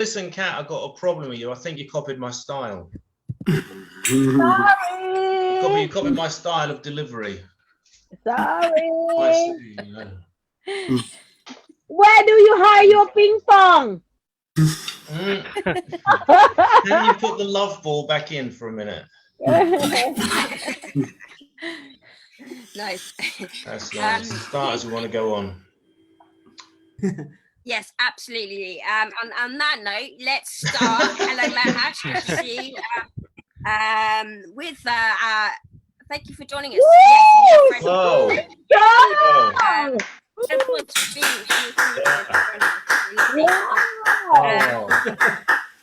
Listen, Kat, I've got a problem with you. I think you copied my style. Sorry. You copied my style of delivery. Sorry. I see, you know. Where do you hide your ping pong? Can you put the love ball back in for a minute? Nice. That's nice. Starters who want to go on. Yes, absolutely. On that note, let's start. Hello, Mahesh. Good to see you. Thank you for joining us. Yes, Whoa.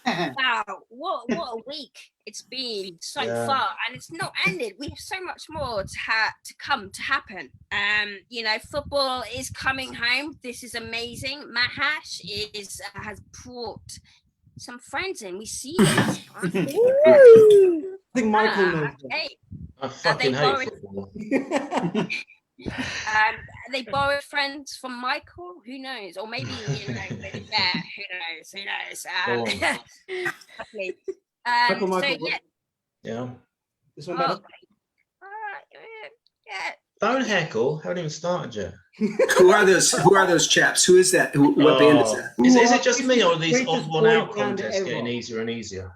Wow, what a week it's been so far, and it's not ended. We have so much more to happen. You know, football is coming home. This is amazing. Mahesh has brought some friends in. We see this. I think Michael knows. Okay. I fucking hate football. They borrowed friends from Michael. Who knows? Or maybe Who knows? Michael. Yeah. This one better. Yeah. Don't heckle. Haven't even started yet. Who are those chaps? Who is that? What band is that? Is it just me, or are these odd one out contests getting easier and easier?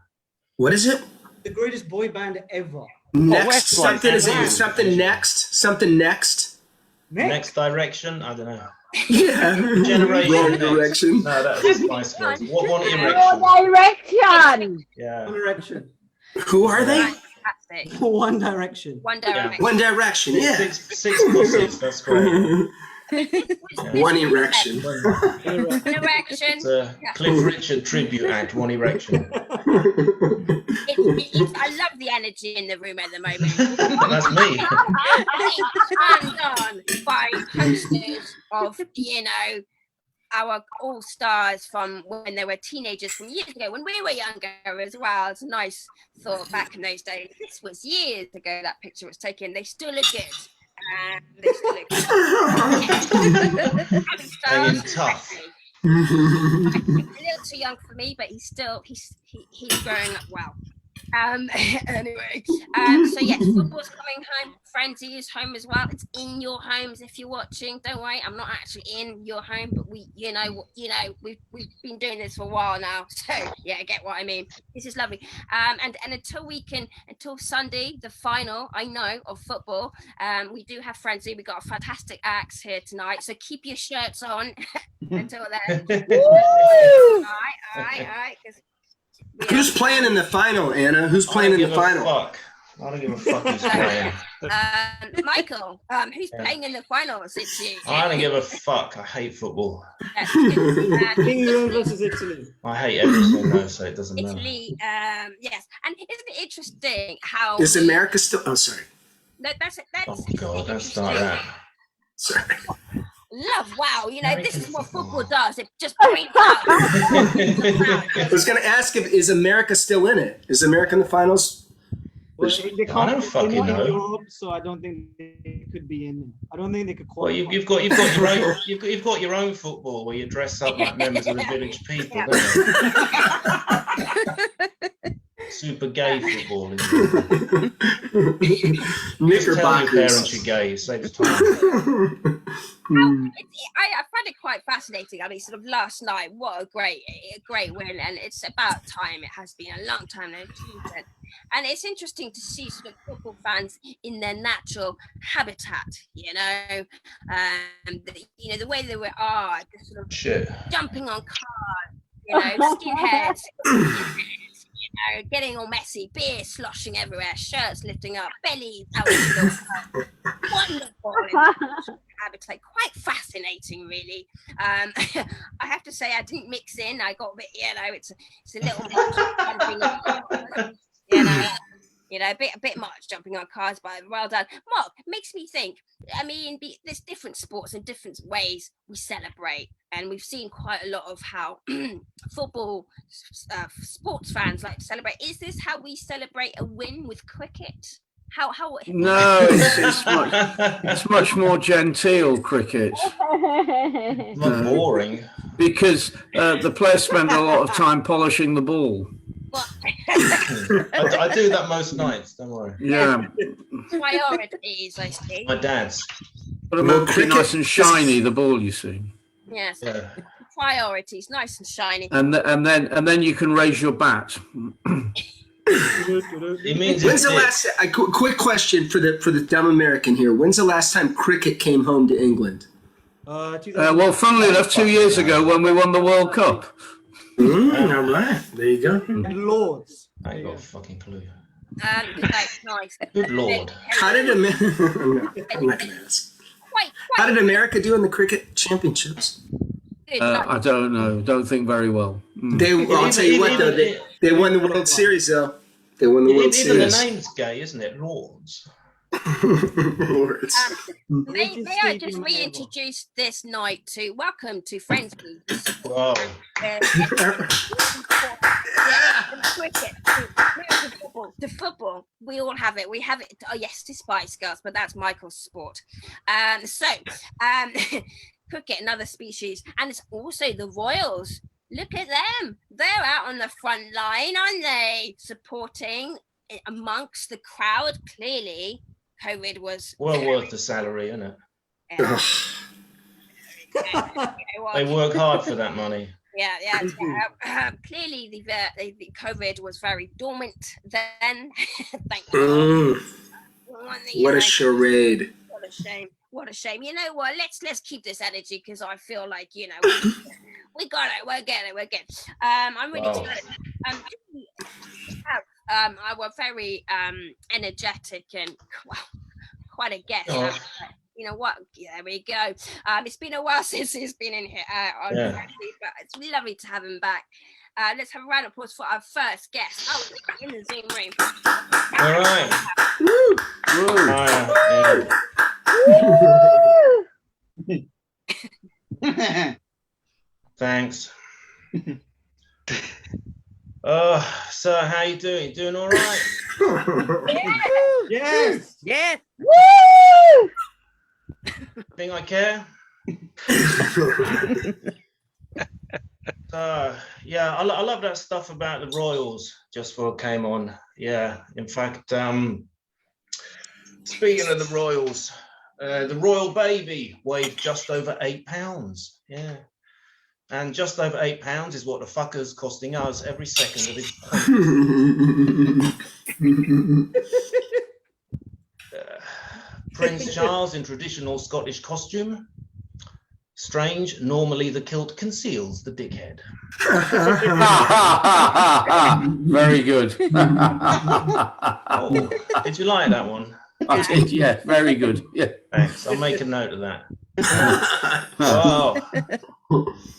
What is it? The greatest boy band ever. Next something is it something next? Something next? Next direction? I don't know. Yeah. Generation. Wrong direction. No, that's Spice Girls. One Direction. Yeah. One Direction. Who are they? Fantastic. One Direction. One Direction. One Direction. Yeah. Six pussies. That's great. One Erection. One Erection. It's a Cliff Richard tribute act. One Erection. I love the energy in the room at the moment. That's me. Turned on by posters of, our all-stars from when they were teenagers from years ago, when we were younger as well. It's a nice thought back in those days. This was years ago that picture was taken. They still look good. They still look good. Hanging tough. A little too young for me, but he's growing up well. Anyway, so yes, football's coming home. Frenzy is home as well. It's in your homes if you're watching. Don't worry, I'm not actually in your home, but we've been doing this for a while now. So yeah, get what I mean. This is lovely. And until Sunday, the final of football. We do have Frenzy. We got a fantastic acts here tonight. So keep your shirts on until then. All right. Who's playing in the final, Anna? Who's playing in the final? Fuck. I don't give a fuck who's playing. Michael, who's playing in the finals? It's you. I don't give a fuck. I hate football. England versus Italy. I hate everything though, so it doesn't matter. Italy, yes. And isn't it interesting how... Is America still... Oh, sorry. No, that's Oh, God, don't start that. Sorry. Love, wow, this is what football does. It just brings out. I was going to ask is America still in it? Is America in the finals? Well, I don't fucking know. Europe, so I don't think they could be in. I don't think they could qualify. Well, you've got your own football where you dress up like members of the village people. Don't you? Super gay football. Isn't it? Tell your parents you're gay. It saves time. I find it quite fascinating. I mean, sort of last night, what a great win, and it's about time. It has been a long time they've achieved it. And it's interesting to see sort of football fans in their natural habitat, the way they are, just sort of jumping on cars, skinheads, getting all messy, beer sloshing everywhere, shirts lifting up, bellies out. Wonderful habitat, quite fascinating, a have to say I didn't mix in. I got a bit, it's a little much, a bit much jumping on cars, but well done. Mark, makes me think, I mean, there's different sports and different ways we celebrate, and we've seen quite a lot of how football sports fans like to celebrate. Is this how we celebrate a win with cricket? How No, it's much more genteel cricket. Not boring. because the players spend a lot of time polishing the ball. What? I do that most nights. Don't worry. Yeah. Priorities, I see. My dad's. But about to be nice and shiny, the ball, you see. Yes. Yeah. Priorities, nice and shiny. And then you can raise your bat. It means When's the last? Quick question for the dumb American here. When's the last time cricket came home to England? Well, funnily enough, 2 years ago when we won the World Cup. All right, there you go. And Lords. I ain't got a fucking clue. That's nice. Good Lord. How did America? I'm not gonna ask. How did America do in the cricket championships? I don't know. Don't think very well. I'll tell you what, though. They won the World Series, though. They won the World Even the Series. name's gay, isn't it? Lords. Lords. May I just reintroduce this night to welcome to Friendly. Wow. Cricket, to football, we all have it. We have it. Oh yes, to Spice Girls, but that's Michael's sport. Cricket, another species, and it's also the Royals. Look at them; they're out on the front line, aren't they? Supporting amongst the crowd. Clearly, COVID was Well worth the salary, isn't it? They Well, work hard for that money. yeah. Clearly, the COVID was very dormant then. Thank you. What a charade. What a shame. What a shame. You know what? Let's keep this energy because I feel like we got it. We're good. I'm really excited. I was very energetic and quite a guest. Oh. You know what? There we go. It's been a while since he's been in here, but it's lovely to have him back. Let's have a round of applause for our first guest. Oh, in the Zoom room. All right. Thanks. So how you doing? Doing all right? Yes. Yes. Woo! Think I care? Yeah, I love that stuff about the Royals. Just before I came on, yeah. In fact, speaking of the Royals, the royal baby weighed just over 8 pounds. Yeah, and just over 8 pounds is what the fucker's costing us every second of his. Prince Charles in traditional Scottish costume. Strange, normally the kilt conceals the dickhead. Very good. Oh, did you like that one? I did, yeah, very good. Yeah. Thanks, I'll make a note of that. Oh,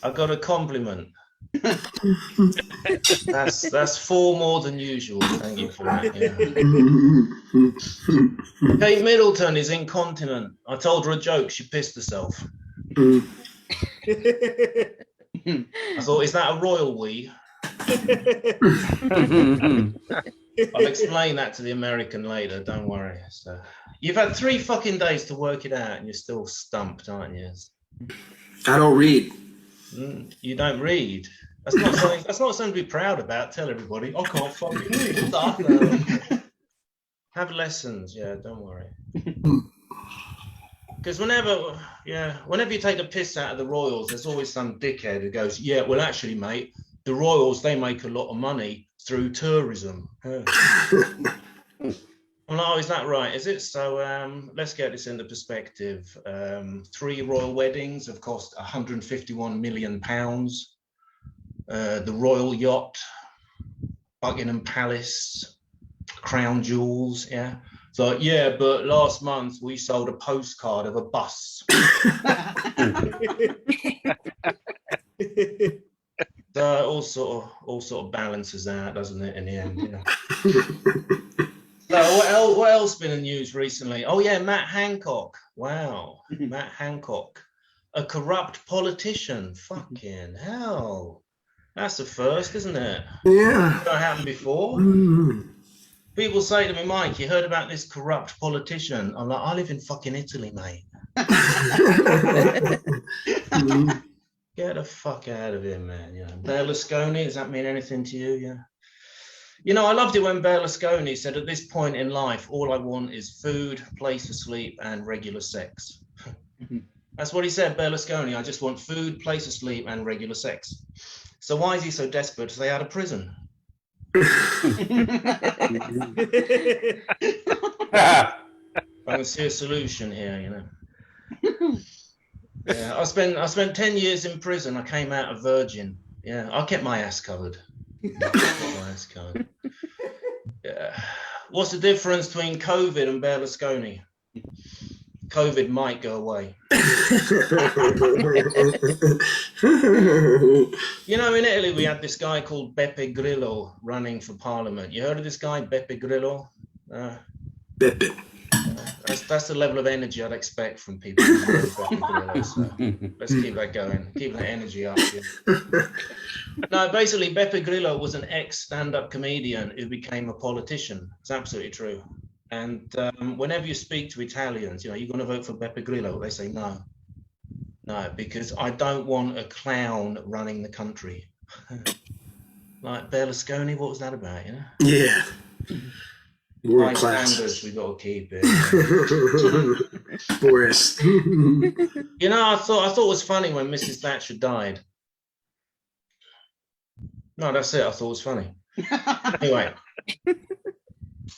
I got a compliment. That's 4 more than usual. Thank you for that. Yeah. Kate Middleton is incontinent. I told her a joke. She pissed herself. I thought, is that a royal wee? I'll explain that to the American later. Don't worry. So, you've had 3 fucking days to work it out, and you're still stumped, aren't you? I don't read. You don't read. That's not something. That's not something to be proud about. Tell everybody, I can't fucking read. Have lessons. Yeah, don't worry. Because whenever you take the piss out of the Royals, there's always some dickhead who goes, yeah, well, actually, mate, the Royals, they make a lot of money through tourism. Yeah. Well, no, is that right? Is it? So let's get this into perspective. 3 royal weddings have cost £151 million. The royal yacht, Buckingham Palace, crown jewels, yeah. So, yeah, but last month we sold a postcard of a bus. So all sort of balances out, doesn't it, in the end? Yeah. So what else been in the news recently? Oh yeah, Matt Hancock. Wow, Matt Hancock, a corrupt politician. Fucking hell, that's the first, isn't it? Yeah. That happened before. People say to me, Mike, you heard about this corrupt politician? I'm like, I live in fucking Italy, mate. Get the fuck out of here, man. You know, Berlusconi, does that mean anything to you? Yeah. You know, I loved it when Berlusconi said, at this point in life, all I want is food, place to sleep, and regular sex. That's what he said, Berlusconi. I just want food, place to sleep, and regular sex. So why is he so desperate to stay out of prison? I can see a solution here, you know. Yeah, I spent 10 years in prison. I came out a virgin. Yeah, I kept my ass covered. Yeah. What's the difference between COVID and Berlusconi? COVID might go away. You know, in Italy, we had this guy called Beppe Grillo running for parliament. You heard of this guy, Beppe Grillo? Beppe. That's the level of energy I'd expect from people. Beppe Grillo, so let's keep that going. Keep that energy up. Yeah. No, basically, Beppe Grillo was an ex-stand-up comedian who became a politician. It's absolutely true. And whenever you speak to Italians, you know, you're going to vote for Beppe Grillo. They say no, because I don't want a clown running the country. Like Berlusconi, what was that about? You know? Yeah. World High class. standards, we got to keep it. Boris. You know, I thought it was funny when Mrs. Thatcher died. No, that's it. I thought it was funny. Anyway.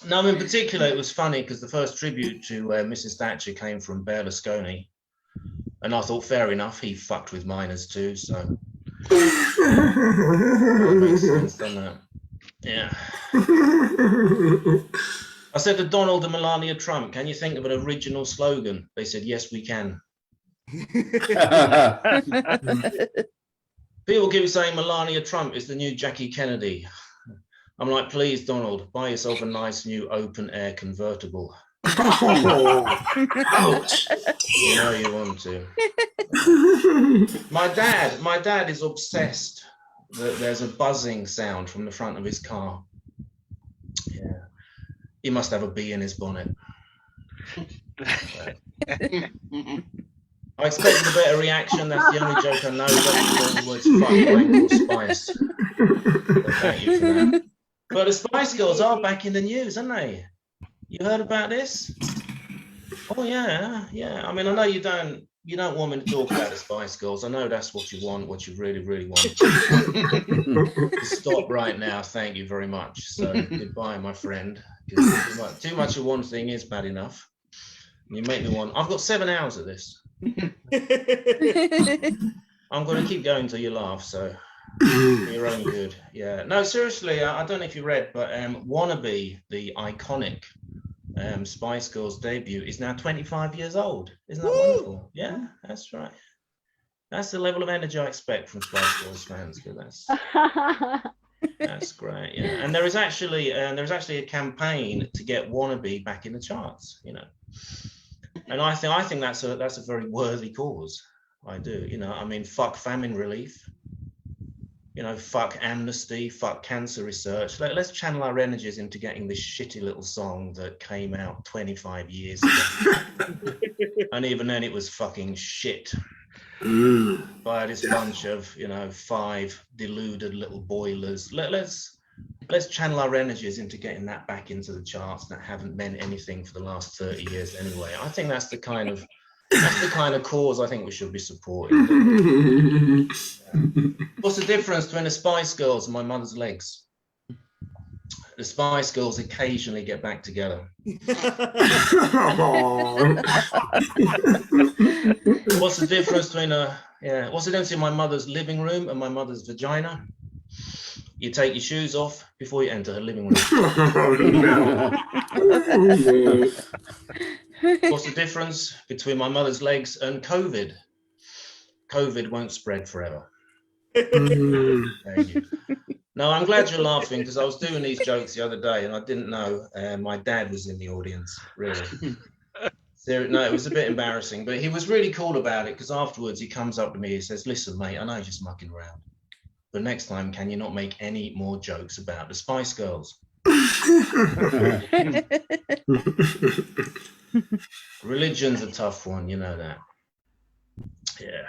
No, in particular, it was funny because the first tribute to Mrs. Thatcher came from Berlusconi. And I thought, fair enough, he fucked with minors too, so. That makes sense, doesn't it? Yeah. I said to Donald and Melania Trump, can you think of an original slogan? They said, yes, we can. People keep saying Melania Trump is the new Jackie Kennedy. I'm like, please, Donald, buy yourself a nice new open air convertible. Ouch. You know you want to. My dad is obsessed that there's a buzzing sound from the front of his car. Yeah. He must have a bee in his bonnet. I expected a better reaction. That's the only joke I know. The words fuck, wank, or spice. So thank you for that. But the Spice Girls are back in the news, aren't they? You heard about this? Oh yeah, yeah. I mean, I know you don't want me to talk about the Spice Girls. I know that's what you want, what you really, really want. Stop right now. Thank you very much. So goodbye, my friend. Too much of one thing is bad enough. You make me want. I've got 7 hours of this. I'm going to keep going till you laugh. So. For your own good. Yeah. No, seriously, I don't know if you read, but Wannabe, the iconic Spice Girls debut, is now 25 years old. Isn't that wonderful? Yeah, that's right. That's the level of energy I expect from Spice Girls fans. That's great. Yeah. And there is actually a campaign to get Wannabe back in the charts. You know, and I think that's a very worthy cause. I do. You know, I mean, fuck famine relief. You know, fuck amnesty, fuck cancer research. Let's channel our energies into getting this shitty little song that came out 25 years ago. And even then it was fucking shit. By this bunch of, you know, 5 deluded little boilers. Let's channel our energies into getting that back into the charts that haven't meant anything for the last 30 years anyway. I think that's the kind of cause I think we should be supporting. What's the difference between the Spice Girls and my mother's legs? The Spice Girls occasionally get back together. What's the difference between what's the difference in my mother's living room and my mother's vagina? You take your shoes off before you enter her living room. What's the difference between my mother's legs and COVID? COVID won't spread forever. Thank you. No, I'm glad you're laughing because I was doing these jokes the other day and I didn't know my dad was in the audience, really. No, it was a bit embarrassing, but he was really cool about it because afterwards he comes up to me and says, listen, mate, I know you're just mucking around, but next time, can you not make any more jokes about the Spice Girls? Religion's a tough one, you know that. Yeah.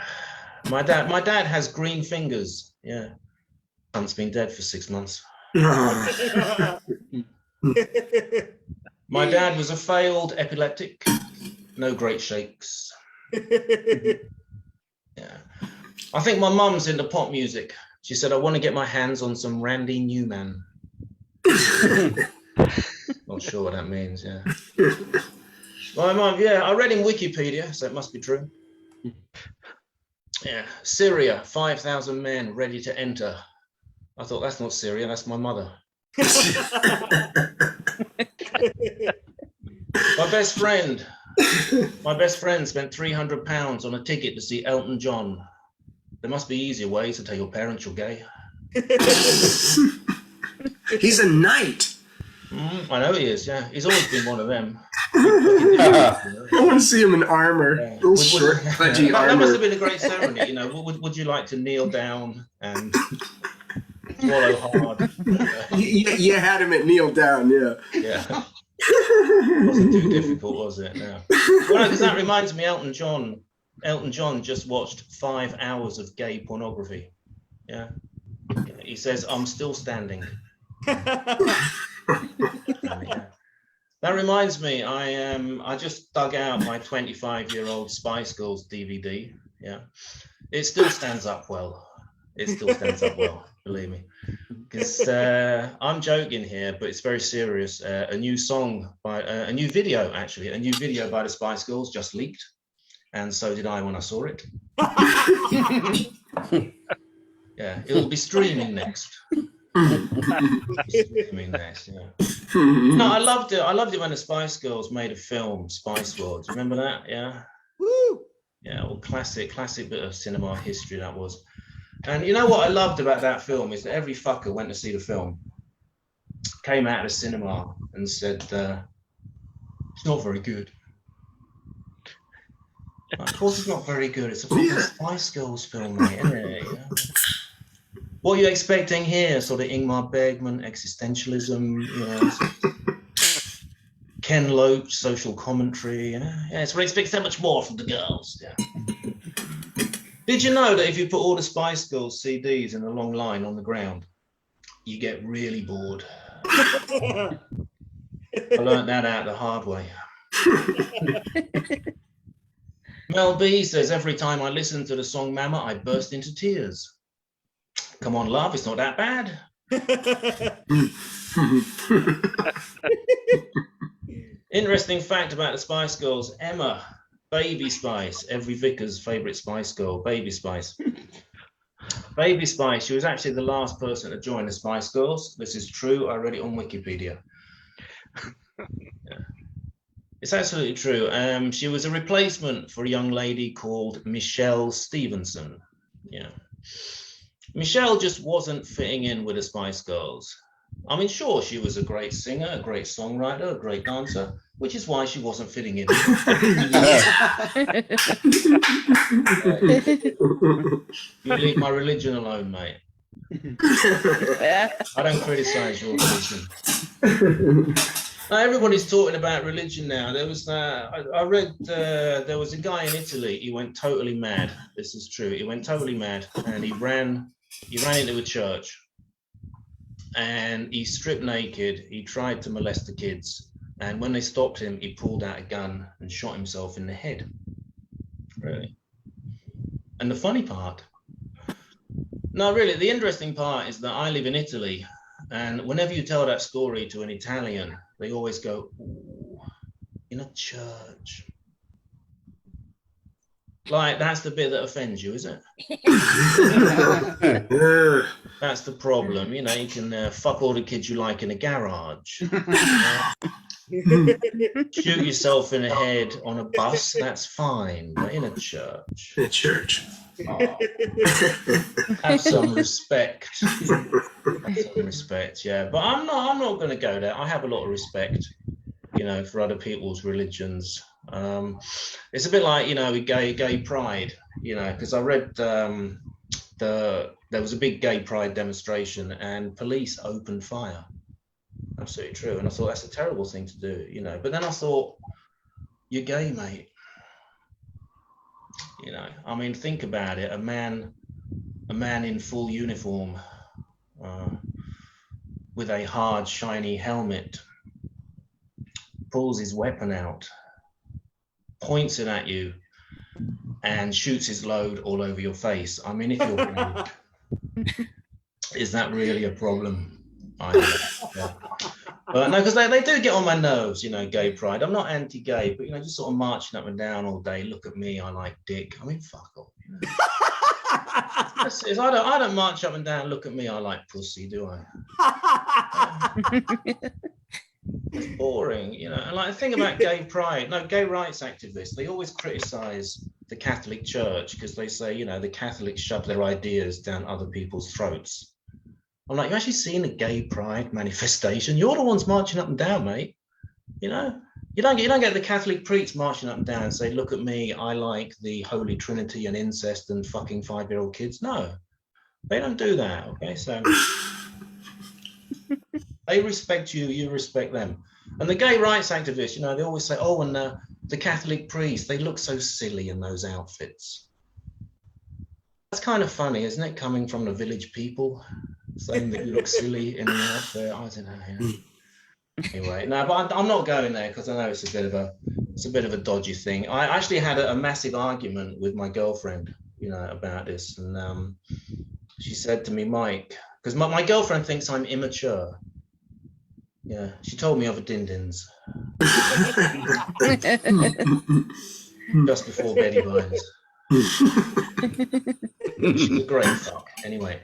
My dad has green fingers. Yeah. Hunt's been dead for 6 months. My dad was a failed epileptic. No great shakes. Yeah. I think my mum's into pop music. She said, I want to get my hands on some Randy Newman. Not sure what that means, yeah. My mum, yeah, I read in Wikipedia, so it must be true. Yeah, Syria, 5,000 men ready to enter. I thought, that's not Syria, that's my mother. My best friend spent £300 on a ticket to see Elton John. There must be easier ways to tell your parents you're gay. He's a knight. I know he is, yeah. He's always been one of them. I want to see him in armor. Yeah. Little short, pudgy that armor. must have been a great ceremony, you know. Would you like to kneel down and swallow hard? You had him at kneel down, yeah. Yeah. It wasn't too difficult, was it? No. Well, because that reminds me, Elton John just watched 5 hours of gay pornography. Yeah. He says, I'm still standing. Yeah. That reminds me, I just dug out my 25-year-old Spice Girls DVD. Yeah. It still stands up well. It still stands up well, believe me. Because I'm joking here, but it's very serious. A new video by the Spice Girls just leaked, and so did I when I saw it. Yeah, it'll be streaming next. Streaming next, yeah. No, I loved it. I loved it when the Spice Girls made a film, Spice World. Do you remember that? Yeah. Woo! Yeah, well, classic bit of cinema history that was. And you know what I loved about that film is that every fucker went to see the film, came out of the cinema and said, it's not very good. Of course it's not very good. It's a fucking Spice Girls film, mate, isn't it? Yeah. What are you expecting here? Sort of Ingmar Bergman, existentialism, you know, Ken Loach, social commentary, you know? Yeah, so we expect so much more from the girls, yeah. Did you know that if you put all the Spice Girls CDs in a long line on the ground, you get really bored? I learned that out the hard way. Mel B says, every time I listen to the song Mama, I burst into tears. Come on, love, it's not that bad. Interesting fact about the Spice Girls, Emma, Baby Spice, every vicar's favourite Spice Girl, Baby Spice. Baby Spice, she was actually the last person to join the Spice Girls. This is true, I read it on Wikipedia. Yeah. It's absolutely true. She was a replacement for a young lady called Michelle Stevenson. Yeah. Michelle just wasn't fitting in with the Spice Girls. I mean, sure, she was a great singer, a great songwriter, a great dancer, which is why she wasn't fitting in. You leave my religion alone, mate. I don't criticize your religion. Everybody's talking about religion now. There was, I read, there was a guy in Italy. He went totally mad. This is true. He went totally mad, and he ran into a church, and he stripped naked. He tried to molest the kids, and when they stopped him, he pulled out a gun and shot himself in the head. Really. And the funny part, no, really, the interesting part is that I live in Italy, and whenever you tell that story to an Italian, they always go, ooh, in a church. Like, that's the bit that offends you, is it? That's the problem. You know, you can fuck all the kids you like in a garage. Shoot yourself in the head on a bus, that's fine, but in a church. In a church. Oh. Have some respect. Have some respect, yeah. But I'm not going to go there. I have a lot of respect, you know, for other people's religions. It's a bit like, you know, gay pride, you know, because I read there was a big gay pride demonstration and police opened fire. Absolutely true. And I thought that's a terrible thing to do, you know. But then I thought, you're gay, mate. You know, I mean, think about it. A man in full uniform with a hard, shiny helmet pulls his weapon out, points it at you, and shoots his load all over your face. I mean, if you're gay, is that really a problem? I don't know. Yeah. But no, because they do get on my nerves, you know, gay pride. I'm not anti-gay, but, you know, just sort of marching up and down all day. Look at me, I like dick. I mean, fuck off. You know? I don't march up and down. Look at me, I like pussy, do I? It's boring, you know. And like the thing about gay pride, no, gay rights activists, they always criticize the Catholic Church because they say, you know, the Catholics shove their ideas down other people's throats. I'm like, you actually seen a gay pride manifestation? You're the ones marching up and down, mate. You know, you don't get the Catholic priests marching up and down and say, look at me, I like the Holy Trinity and incest and fucking 5-year-old kids. No, they don't do that. Okay, so they respect you, you respect them. And the gay rights activists, you know, they always say, oh, and the Catholic priests, they look so silly in those outfits. That's kind of funny, isn't it? Coming from the village people, saying that you look silly in the outfit. I don't know. Yeah. Anyway, no, but I'm not going there because I know it's a bit of a dodgy thing. I actually had a massive argument with my girlfriend, you know, about this, and she said to me, Mike, because my girlfriend thinks I'm immature. Yeah, she told me over din-dins just before Betty Vines. She's a great fuck. Anyway,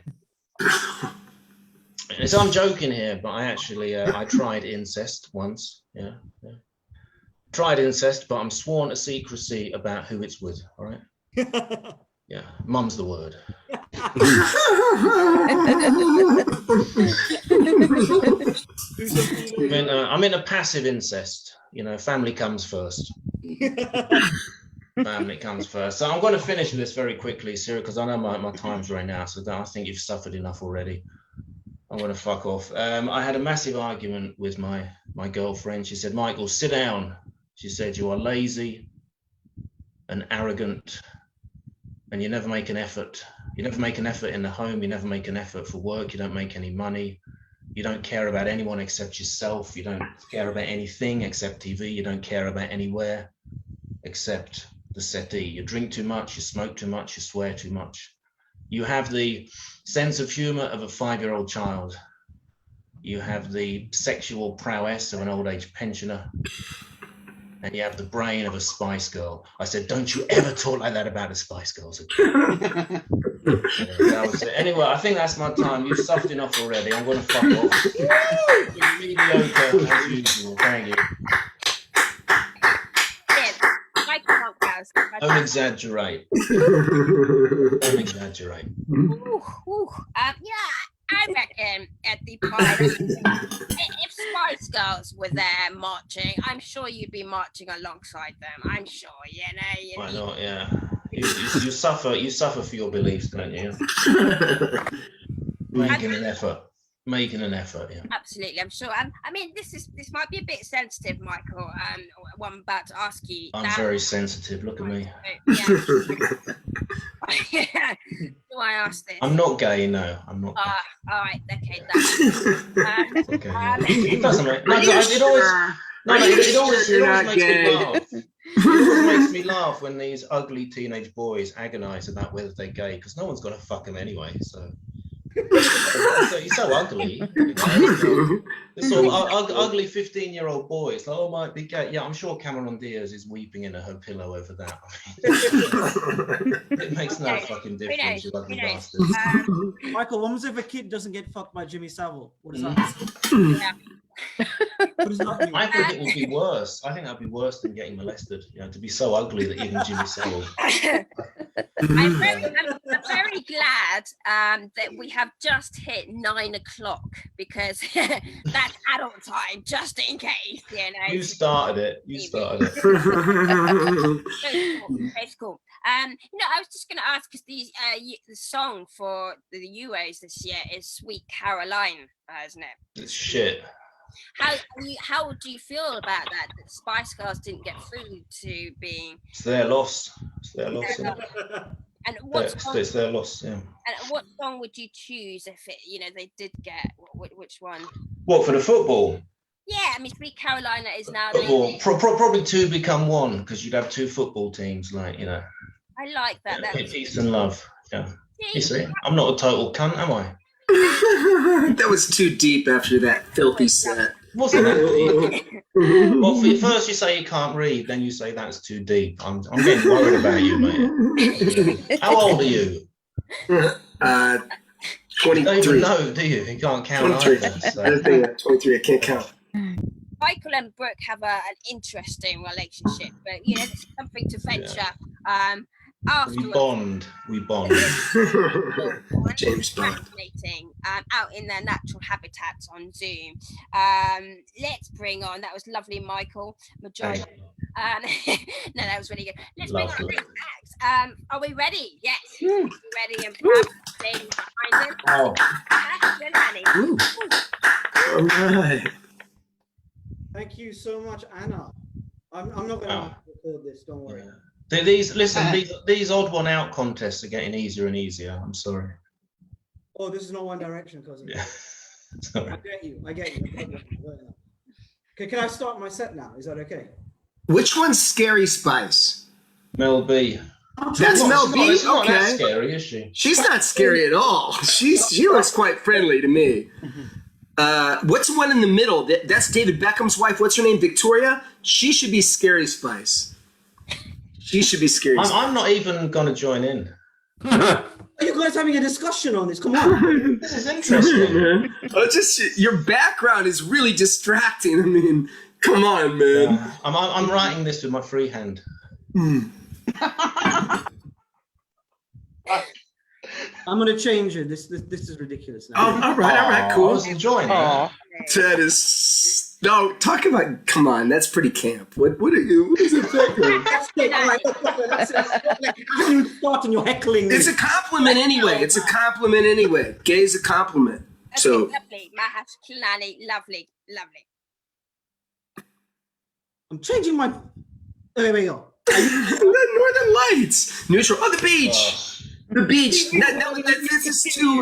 so I'm joking here, but I actually I tried incest once. Yeah, tried incest, but I'm sworn to secrecy about who it's with. All right. Yeah, mum's the word. I'm in a passive incest. You know, family comes first. Family comes first. So I'm going to finish this very quickly, Sarah, because I know my time's running out. So I think you've suffered enough already. I'm going to fuck off. I had a massive argument with my girlfriend. She said, Michael, sit down. She said, you are lazy and arrogant, and you never make an effort. You never make an effort in the home. You never make an effort for work. You don't make any money. You don't care about anyone except yourself. You don't care about anything except TV. You don't care about anywhere except the settee. You drink too much. You smoke too much. You swear too much. You have the sense of humor of a 5-year-old child. You have the sexual prowess of an old age pensioner. And you have the brain of a Spice Girl. I said, don't you ever talk like that about the Spice Girls. That was it. Anyway, I think that's my time. You've suffered enough already. I'm going to fuck off. Mediocre as usual. Thank you. Michael Monkhouse. Don't exaggerate. Don't exaggerate. Yeah, I reckon at the party, if Spice Girls were there marching, I'm sure you'd be marching alongside them. I'm sure, you know. Why not? Yeah. You suffer for your beliefs, don't you? Making an effort. Yeah. Absolutely, I'm sure. I mean, this might be a bit sensitive, Michael. What I'm about to ask you. I'm very sensitive. Look at me. Yeah. Do I ask this? I'm not gay. No, I'm not. All right. Okay. Okay. It doesn't make. No, it always makes me laugh. It always makes me laugh when these ugly teenage boys agonize about whether they're gay, because no one's gonna fuck them anyway. So. He's so ugly. You know? This sort of ugly 15-year-old boy. It's like, oh, might be gay. Yeah, I'm sure Cameron Diaz is weeping in her pillow over that. I mean, it makes no fucking difference, you ugly bastards. Michael, what if a kid doesn't get fucked by Jimmy Savile? What does that mean? Yeah. What does that mean? I think it would be worse. I think that'd be worse than getting molested. You know, to be so ugly that even Jimmy Savile. I'm very glad that we have just hit 9 o'clock, because that's adult time, just in case, you know. You started it. It's cool. No, I was just going to ask, because the song for the Euros this year is Sweet Caroline, isn't it? It's shit. How do you feel about that? That Spice Girls didn't get through to being. It's their loss. It's their loss. Isn't it? And what song, It's their loss. Yeah. and what song would you choose if it, they did get which one? What for the football? Yeah, I mean, Sweet Carolina is now. Football. Probably two become one because you'd have two football teams, like I like that. peace and love. Yeah. You see, I'm not a total cunt, am I? That was too deep after that filthy set. Wasn't it? Well, first you say you can't read, then you say that's too deep. I'm getting worried about you, mate. How old are you? 23. You don't even know, do you? You can't count 23. either. So. 23. I can't count. Michael and Brooke have an interesting relationship, but it's something to venture. Afterwards, We bond. James Bond. fascinating. Out in their natural habitats on Zoom. Let's bring on. That was lovely, Michael. Majority. No, that was really good. Let's bring on our next act. Are we ready? Yes. Ready and proud. Ladies behind us. Oh. All right. Thank you so much, Anna. I'm not going to record this. Don't worry. These odd one out contests are getting easier and easier. I'm sorry. Oh, this is not One Direction, cousin. Yeah. I get you. Okay, can I start my set now? Is that okay? Which one's Scary Spice? Mel B. That's Mel B. She's not that Okay. scary, is she? She's not scary at all. She looks quite friendly to me. What's the one in the middle? That's David Beckham's wife. What's her name? Victoria? She should be Scary Spice. She should be Scary Spice. I'm not even going to join in. Are you guys having a discussion on this? Come on. This is interesting. Your background is really distracting. I mean, come on, man. I'm writing this with my free hand. I'm gonna change it. This is ridiculous now. All right, cool. I was enjoying that. That is talk about. Come on, that's pretty camp. What is it? That's it. All right, how you starting your heckling? It's a compliment anyway. Gay is a compliment. Okay, So lovely. Mahesh Khilinani, lovely. Oh, Oh, I'm changing my. There we go. Northern Lights. Neutral. Oh, the beach. The beach. No,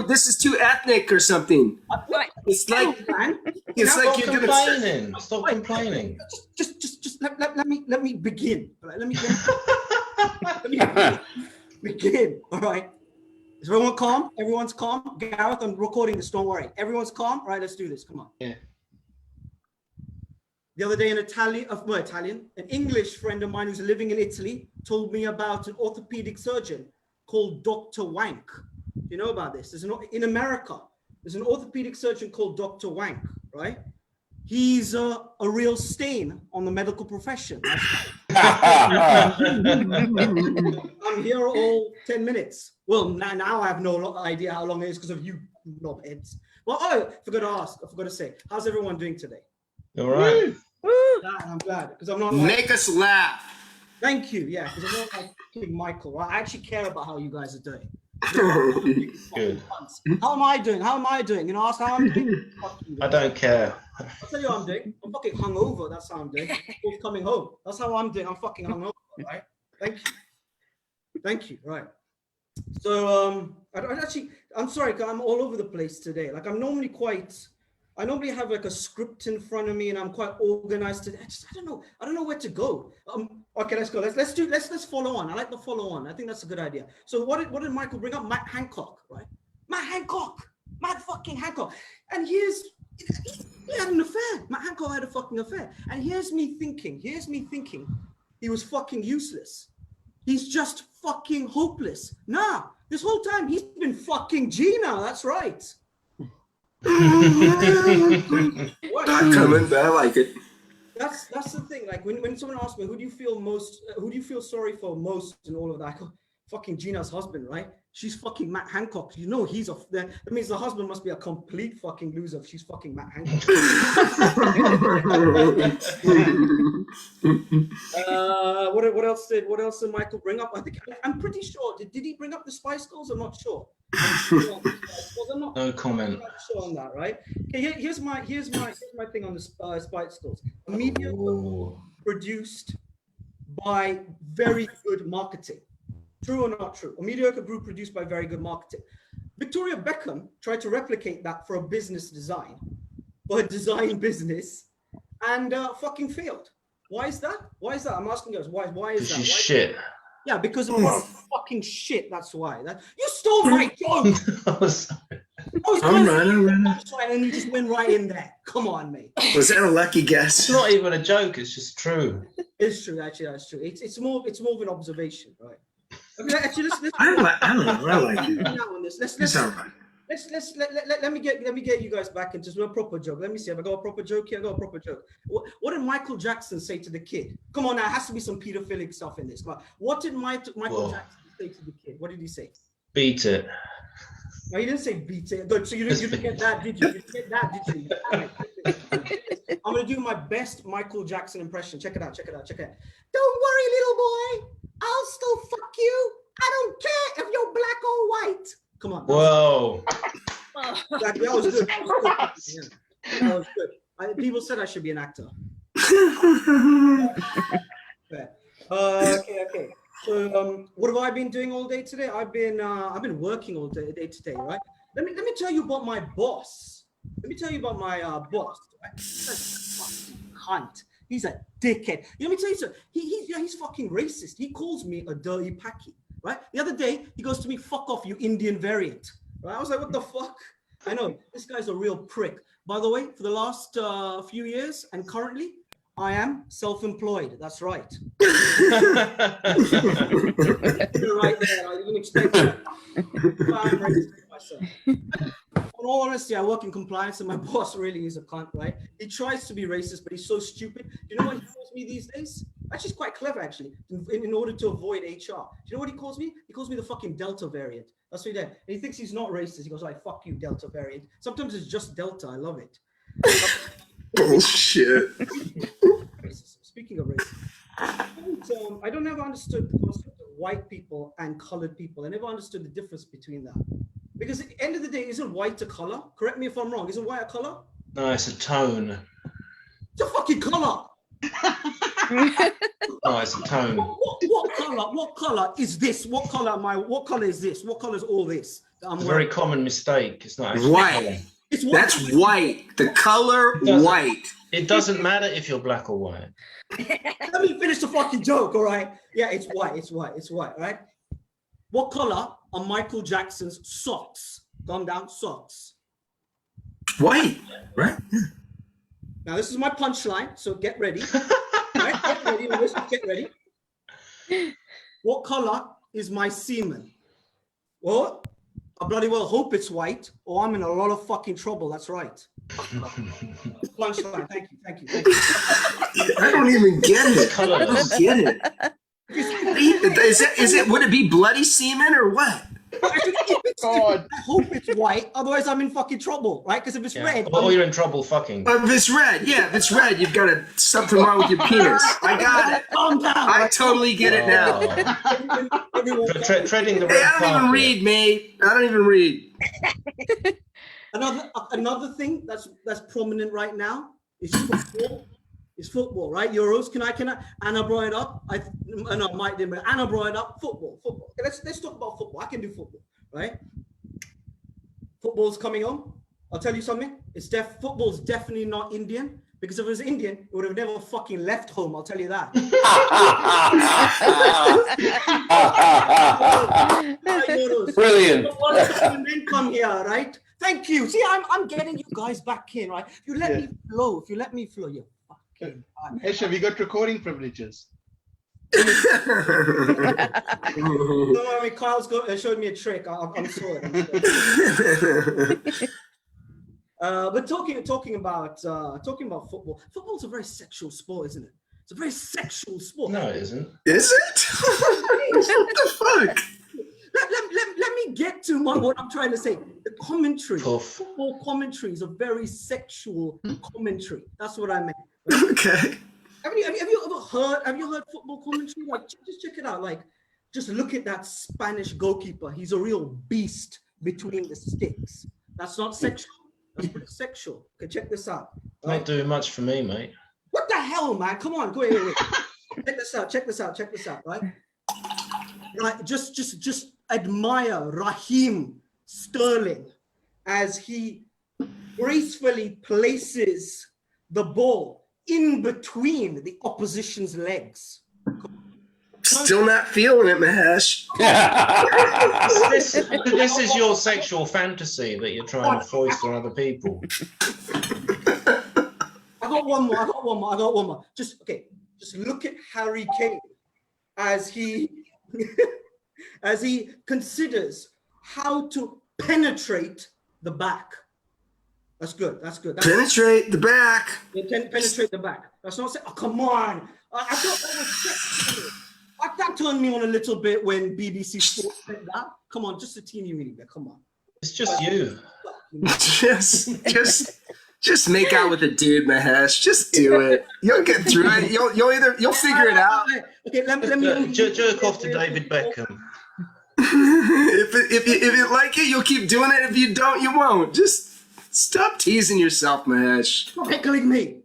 this is too ethnic or something. Right. It's like Stop you're gonna. complaining. Stop complaining. Just let me begin. All right, let me begin. All right. Is everyone calm? Everyone's calm. Gareth, I'm recording this. Don't worry. Everyone's calm. All right, let's do this. Come on. Yeah. The other day, an English friend of mine who's living in Italy told me about an orthopedic surgeon called Dr. Wank. Do you know about this? In America, there's an orthopedic surgeon called Dr. Wank, right? He's a real stain on the medical profession. I'm here all 10 minutes. Well, now I have no idea how long it is because of you knobheads. Well, I forgot to ask. I forgot to say, how's everyone doing today? All right. I'm glad because I'm not. Make us laugh. Thank you. Yeah, because I'm not like King Michael. Right? I actually care about how you guys are doing. Good. How am I doing? You know, ask how I'm doing. I don't care. I'll tell you how I'm doing. I'm fucking hungover. That's how I'm doing. I'm coming home. That's how I'm doing. I'm fucking hungover. Right? Thank you. Right. So I'm sorry, 'cause I'm all over the place today. Like I normally have like a script in front of me and I'm quite organized today. I don't know where to go. Okay, let's go. Let's follow on. I like the follow on. I think that's a good idea. So what did Michael bring up? Matt Hancock, right? Matt fucking Hancock. And he had an affair. Matt Hancock had a fucking affair. And here's me thinking he was fucking useless. He's just fucking hopeless. Nah, this whole time he's been fucking Gina. That's right. Not coming, but I like it. That's the thing. Like when someone asks me, who do you feel sorry for most in all of that? I go, fucking Gina's husband, right? She's fucking Matt Hancock. You know that means the husband must be a complete fucking loser if she's fucking Matt Hancock. What else did Michael bring up? I'm pretty sure. Did he bring up the Spice Girls? I'm not sure. No comment. On that, right? Okay, here's my thing on the Spite Stores. Media produced by very good marketing. True or not true? A mediocre group produced by very good marketing. Victoria Beckham tried to replicate that for a business design, for a design business, and fucking failed. Why is that? Why is that? I'm asking you guys, why is that? She's shit. Yeah, because of fucking shit. That's why. You stole my joke. I'm running. And you just went right in there. Come on, mate. Was that a lucky guess? It's not even a joke. It's just true. It's true. Actually, that's true. It's more of an observation, right? Okay, actually, let's I don't know. I like it. Let me get you guys back into a proper joke. Let me see. Have I got a proper joke here? I got a proper joke. What did Michael Jackson say to the kid? Come on, now, there has to be some pedophilic stuff in this. Come on. What did Michael Jackson say to the kid? What did he say? Beat it. No, he didn't say beat it. Good. So you didn't get that, did you? You didn't get that, did you? I'm gonna do my best Michael Jackson impression. Check it out. Check it out. Check it out. Don't worry, little boy. I'll still fuck you. I don't care if you're black or white. Come on. Whoa. That was good. That was good. Yeah, that was good. People said I should be an actor. Okay. So, what have I been doing all day today? I've been working all day today, right? Let me tell you about my boss. Let me tell you about my boss. Right? He's a fucking cunt. He's a dickhead. Let me tell you something. He's fucking racist. He calls me a dirty packy. Right? The other day, he goes to me, "Fuck off, you Indian variant." Right? I was like, "What the fuck?" I know this guy's a real prick. By the way, for the last few years and currently, I am self-employed. That's right. You're right there. I didn't expect that. I'm ready to take myself. In all honesty, I work in compliance, and my boss really is a cunt, right? He tries to be racist, but he's so stupid. You know what he calls me these days? Actually, it's quite clever, actually, in order to avoid HR. Do you know what he calls me? He calls me the fucking Delta variant. That's what he did. And he thinks he's not racist. He goes like, "Fuck you, Delta variant." Sometimes it's just Delta. I love it. Bullshit. Speaking of racism, I don't ever understood the concept of white people and colored people. I never understood the difference between that. Because at the end of the day, isn't white a color? Correct me if I'm wrong. Isn't white a color? No, it's a tone. It's a fucking color. No, it's a tone. What color? What color is this? What color am I? What color is this? What color is all this? It's a very common mistake. It's not actually white. It's white. That's white. The color white. It doesn't matter if you're black or white. Let me finish the fucking joke, all right? Yeah, it's white. It's white. It's white, right? What color are Michael Jackson's socks? Calm down, socks. White, right? Now this is my punchline, so get ready. Right? Get ready, listeners, get ready. What color is my semen? Well, I bloody well hope it's white, or I'm in a lot of fucking trouble. That's right. Punchline. Thank you. I don't even get it. I don't get it. Is it? Would it be bloody semen or what? God. I hope it's white. Otherwise, I'm in fucking trouble, right? Because if it's red, oh, you're in trouble. Fucking. If it's red, yeah. If it's red, you've got something wrong with your penis. I got it. Calm down. I totally get it now. Treading the red I don't even read, mate. I don't even read. Another thing that's prominent right now is football. It's football, right? Euros. Can I? Anna brought it up. Mike didn't, but Anna brought it up. Football. Okay, let's talk about football. I can do football, right? Football's coming on. I'll tell you something. Football's definitely not Indian, because if it was Indian, it would have never fucking left home. I'll tell you that. Brilliant. And then come here, right? Thank you. See, I'm getting you guys back in, right? If you let me flow, you fucking. Esha, we got recording privileges. No, I mean, Kyle's showed me a trick. I'm sorry. But talking about football. Football's a very sexual sport, isn't it? It's a very sexual sport. No, it isn't. Is it? What the fuck? Let me get to what I'm trying to say. The commentary. Puff. Football commentary is a very sexual commentary. That's what I meant. Okay. Have you heard football commentary? Like, just check it out. Like, just look at that Spanish goalkeeper. He's a real beast. between the sticks. That's not sexual. That's pretty sexual. Okay, check this out. Right? Not doing much for me, mate. What the hell, man? Come on, go wait. Check this out. Check this out. Right? Right. Just admire Raheem Sterling as he gracefully places the ball in between the opposition's legs. Still not feeling it, Mahesh. This is your sexual fantasy that you're trying to foist on other people. I got one more. Just look at Harry Kane as he considers how to penetrate the back. That's good. Penetrate the back. Penetrate the back. That's not saying, oh, come on. I thought that was that turned me on a little bit when BBC Sports said that. Come on, just a teeny weeny bit. Come on. It's just you. Just make out with a dude, Mahesh. Just do it. You'll get through it. You'll figure it out. Okay, let me jerk off to David Beckham. If you like it, you'll keep doing it. If you don't, you won't. Just stop teasing yourself, Mahesh. Stop heckling me.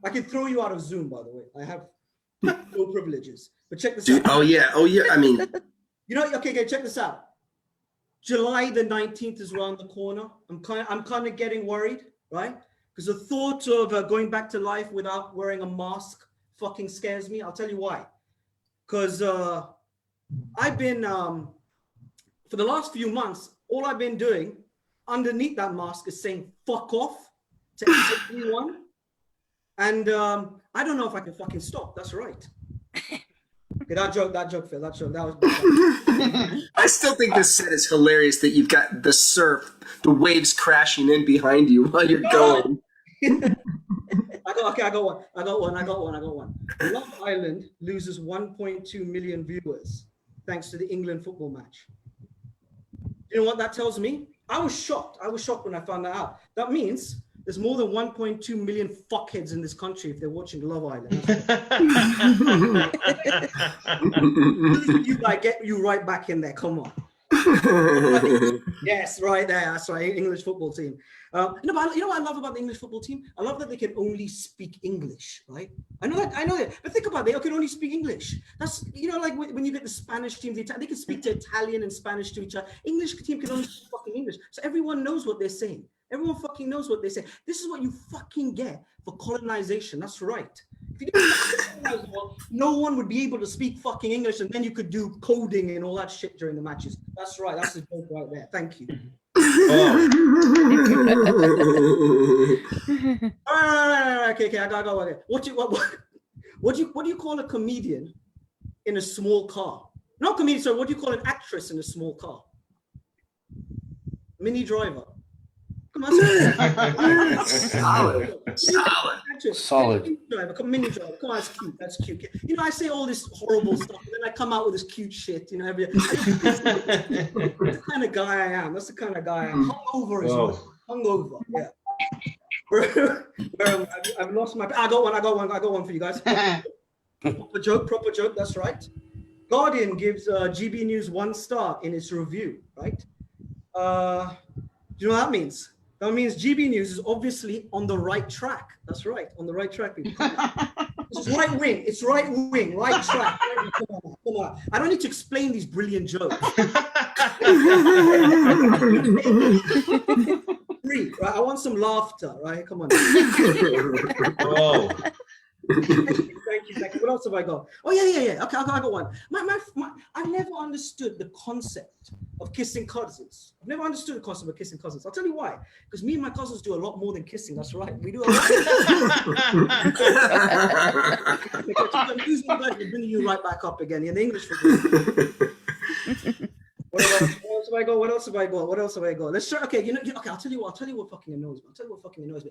I can throw you out of Zoom, by the way. I have no privileges. But check this out. Oh yeah. I mean, okay, check this out. July the 19th is around the corner. I'm kind of getting worried, right? Because the thought of going back to life without wearing a mask fucking scares me. I'll tell you why. Because I've been, for the last few months, all I've been doing underneath that mask is saying fuck off to everyone. And I don't know if I can fucking stop. That's right. Okay, that joke, Phil. That was. I still think this set is hilarious that you've got the surf, the waves crashing in behind you while you're going. I got one. Love Island loses 1.2 million viewers thanks to the England football match. You know what that tells me? I was shocked when I found that out. That means there's more than 1.2 million fuckheads in this country if they're watching Love Island. You like get you right back in there. Come on. Yes, right there. That's right. English football team. But you know what I love about the English football team? I love that they can only speak English, right? I know that. But think about it. They can only speak English. That's, like when you get the Spanish team, they can speak to Italian and Spanish to each other. English team can only speak fucking English. So everyone knows what they're saying. Everyone fucking knows what they say. This is what you fucking get for colonization. That's right. If you didn't no one would be able to speak fucking English, and then you could do coding and all that shit during the matches. That's right. That's the joke right there. Thank you. Oh. Okay. I got one. What do you call a comedian in a small car? Not comedian. Sorry. What do you call an actress in a small car? Mini driver. Come on. Solid. Mini driver. Come on, that's cute. I say all this horrible stuff, and then I come out with this cute shit. That's the kind of guy I am. Hungover as well. Hungover. Yeah. I've lost my. I got one for you guys. Proper joke. That's right. Guardian gives GB News 1 star in its review. Right. Do you know what that means? That means GB News is obviously on the right track. That's right, on the right track. It's right wing. It's right wing, right track. Come on. I don't need to explain these brilliant jokes. Right? I want some laughter, right? Come on. Oh. Thank you. What else have I got? Oh, yeah. Okay, I got one. I've never understood the concept of kissing cousins. I've never understood the concept of kissing cousins. I'll tell you why. Because me and my cousins do a lot more than kissing. That's right. We do a lot. I'm losing you guys, we're bringing you right back up again in the English football. What else have I got? Let's try. Okay, okay. I'll tell you what fucking annoys me.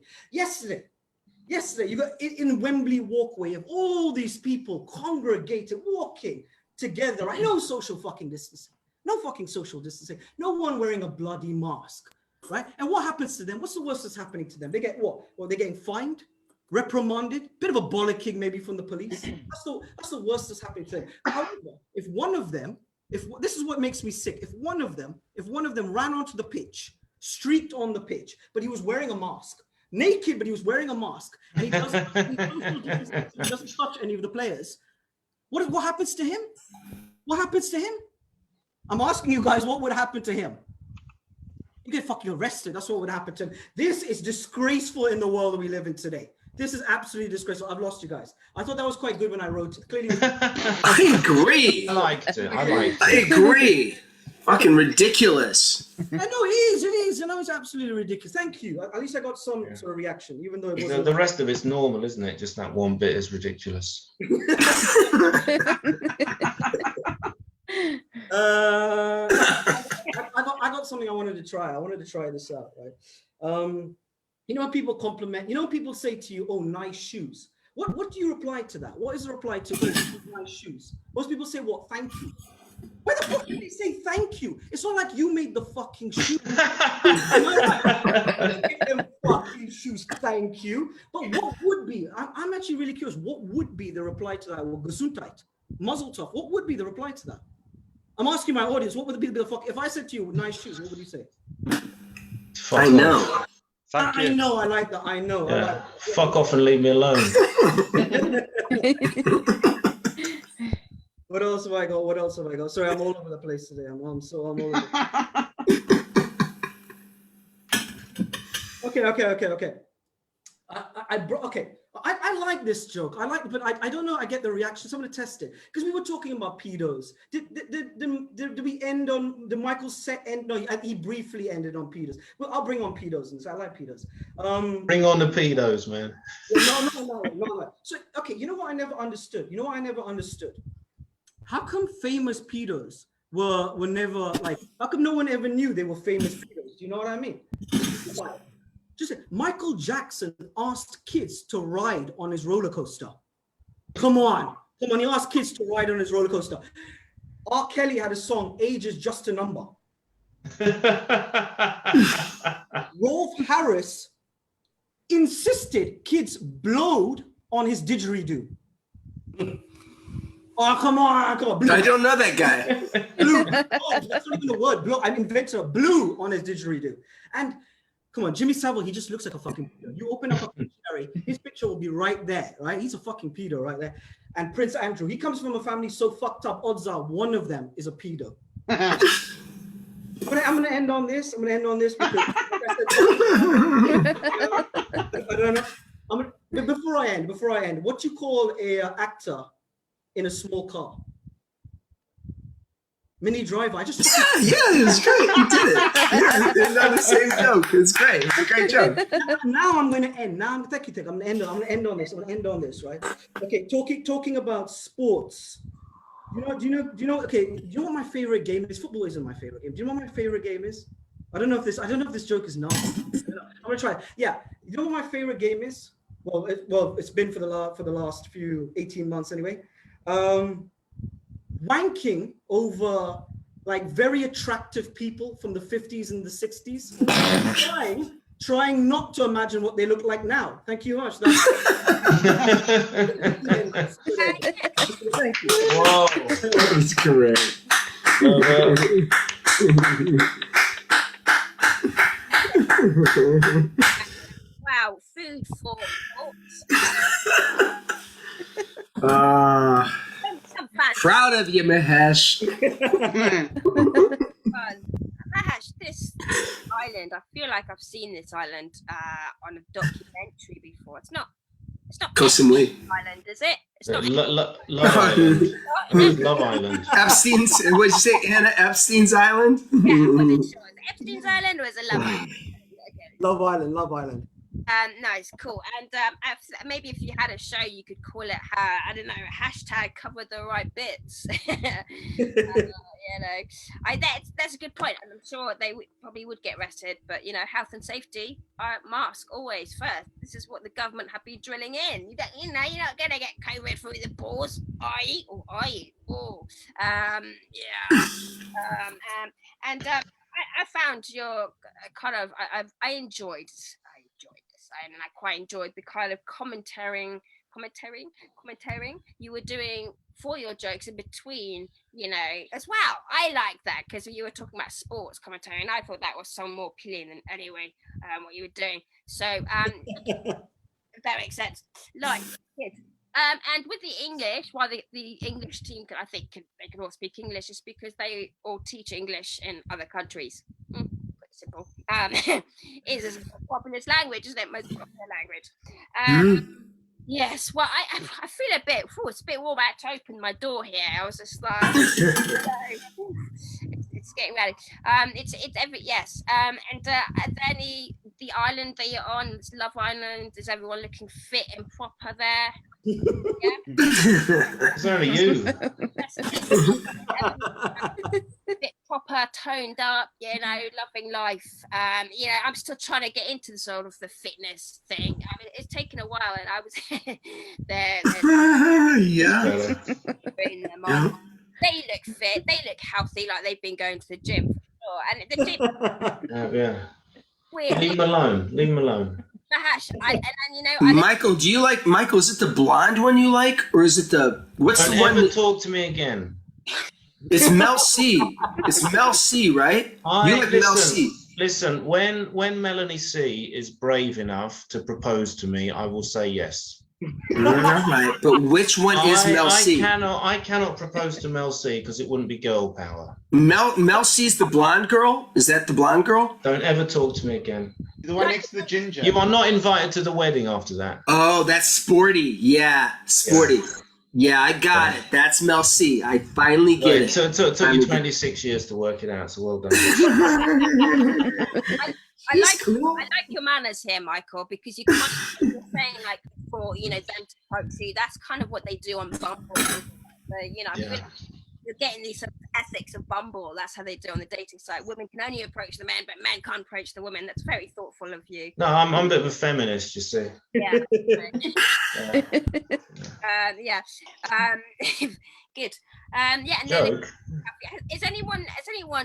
Yesterday, you got in Wembley walkway of all these people congregated, walking together. Right? No social fucking distancing. No fucking social distancing. No one wearing a bloody mask. Right? And what happens to them? What's the worst that's happening to them? They get what? Well, they're getting fined, reprimanded, bit of a bollocking maybe from the police. That's the worst that's happening to them. However, if one of them if this is what makes me sick, if one of them ran onto the pitch, streaked on the pitch, but he was wearing a mask, naked, but he was wearing a mask, and he doesn't touch any of the players, what happens to him? What happens to him? I'm asking you guys, what would happen to him? You get fucking arrested. That's what would happen to him. This is disgraceful in the world that we live in today. This is absolutely disgraceful. I've lost you guys. I thought that was quite good when I wrote it. Clearly, I agree. I liked it. I agree. Fucking ridiculous. I know it is. I know it's absolutely ridiculous. Thank you. At least I got some sort of reaction, even though it wasn't. The rest of it's normal, isn't it? Just that one bit is ridiculous. I got something I wanted to try. I wanted to try this out, right? You know when people compliment, you know when people say to you, "Oh, nice shoes." What do you reply to that? What is the reply to nice shoes? Most people say, "What? Thank you." Why the fuck did they say thank you? It's not like you made the fucking shoes. Them fucking shoes, thank you. But what would be? I'm actually really curious. What would be the reply to that? Well, Gesundheit, Mazel tov. What would be the reply to that? I'm asking my audience. What would be the fuck? If I said to you, "Nice shoes," what would you say? I know. Thank you. I know. I like that. I know. Yeah. I like Fuck off and leave me alone. What else have I got? Sorry, I'm all over the place today. I'm all over. Okay. I like this joke. But I don't know. I get the reaction. So I'm gonna test it because we were talking about pedos. Did we end on the Michael set end? No, he briefly ended on pedos. Well, I'll bring on pedos, and so I like pedos. Bring on the pedos, man. No. So okay, you know what I never understood. How come famous pedos were never like? How come no one ever knew they were famous pedos? Do you know what I mean? Just say, Michael Jackson asked kids to ride on his roller coaster. Come on. He asked kids to ride on his roller coaster. R. Kelly had a song, "Age is Just a Number." Rolf Harris insisted kids blowed on his didgeridoo. Oh, come on. Blue. I don't know that guy. Blue. Oh, that's not even the word. Blue. I invented a blue on his didgeridoo. And come on, Jimmy Savile, he just looks like a fucking pedo. You open up a dictionary, his picture will be right there, right? He's a fucking pedo right there. And Prince Andrew, he comes from a family so fucked up, odds are one of them is a pedo. I'm gonna end on this. Because I don't know. Before I end, what you call a actor in a small car? Mini Driver. I just it was great. You did it. Yeah, it's not the same joke. It's great. It's a great joke. Now I'm going to end. Thank you. I'm going to end on this. Right? Okay. Talking about sports. Do you know what my favorite game is? Football isn't my favorite game. Do you know what my favorite game is? I don't know if this joke is not. I'm gonna try. Yeah. You know what my favorite game is? Well, it's been for the last few 18 months anyway. Wanking over like very attractive people from the 50s and the 60s, trying not to imagine what they look like now. Thank you very much. Thank you. Whoa. That's correct. Wow, food for thought. Proud of you, Mahesh. Mahesh, this island, I feel like I've seen this island on a documentary before. It's not Koh Samui Island, is it? It's not Love Island. Love Island. Epstein's. What did you say, Anna? Epstein's Island? Yeah, I wasn't sure. Is it Epstein's Island or is it Love Island? Love Island. Nice, cool. And maybe if you had a show, you could call it, I don't know, hashtag cover the right bits. That's a good point. And I'm sure they probably would get arrested, but health and safety, mask always first. This is what the government have been drilling in. You're not gonna get COVID through the pores, are you? Or are you? Oh, yeah. I found your kind of, I enjoyed this, and I quite enjoyed the kind of commentating commentating you were doing for your jokes in between, you know, as well. I like that because you were talking about sports commentary, and I thought that was some more appealing than anyway what you were doing. So that makes sense. Like, good. And with the English, why the English team, I think, they can all speak English, is because they all teach English in other countries. Pretty simple. Is a populous language, isn't it? Most popular language. Yes. Well, I feel a bit. It's a bit warm. I had to open my door here. I was just like, it's getting ready. It's every yes. And then the island that you're on, it's Love Island. Is everyone looking fit and proper there? Yeah. It's only you. Bit proper, toned up, you know, loving life. You know, I'm still trying to get into the sort of the fitness thing. I mean, it's taken a while, and I was there. Yeah. They look fit. They look healthy, like they've been going to the gym for sure. And the gym. Yeah. Weird. Leave him alone. Leave him alone. Mahesh, you know, Michael, do you like Michael? Is it the blonde one you like, or is it the what's Don't the one? ever talk to me again. It's Mel C. It's Mel C, right? You like Mel C. Listen, when Melanie C is brave enough to propose to me, I will say yes. Right, but which one is Mel C? I cannot propose to Mel C because it wouldn't be girl power. Mel C's the blonde girl? Is that the blonde girl? Don't ever talk to me again. The one next to the ginger. You are not invited to the wedding after that. Oh, that's Sporty. Yeah, Sporty. Yeah, I got it. That's Mel C. I finally get it. So it took you 26 years to work it out, so well done. I like your manners here, Michael, because you kind of you're saying like for them to approach you. That's kind of what they do on Bumble. So, I feel like you're getting these sort of ethics of Bumble. That's how they do on the dating site. Women can only approach the men, but men can't approach the women. That's very thoughtful of you. No, I'm a bit of a feminist, you see. Yeah. Good. And then is anyone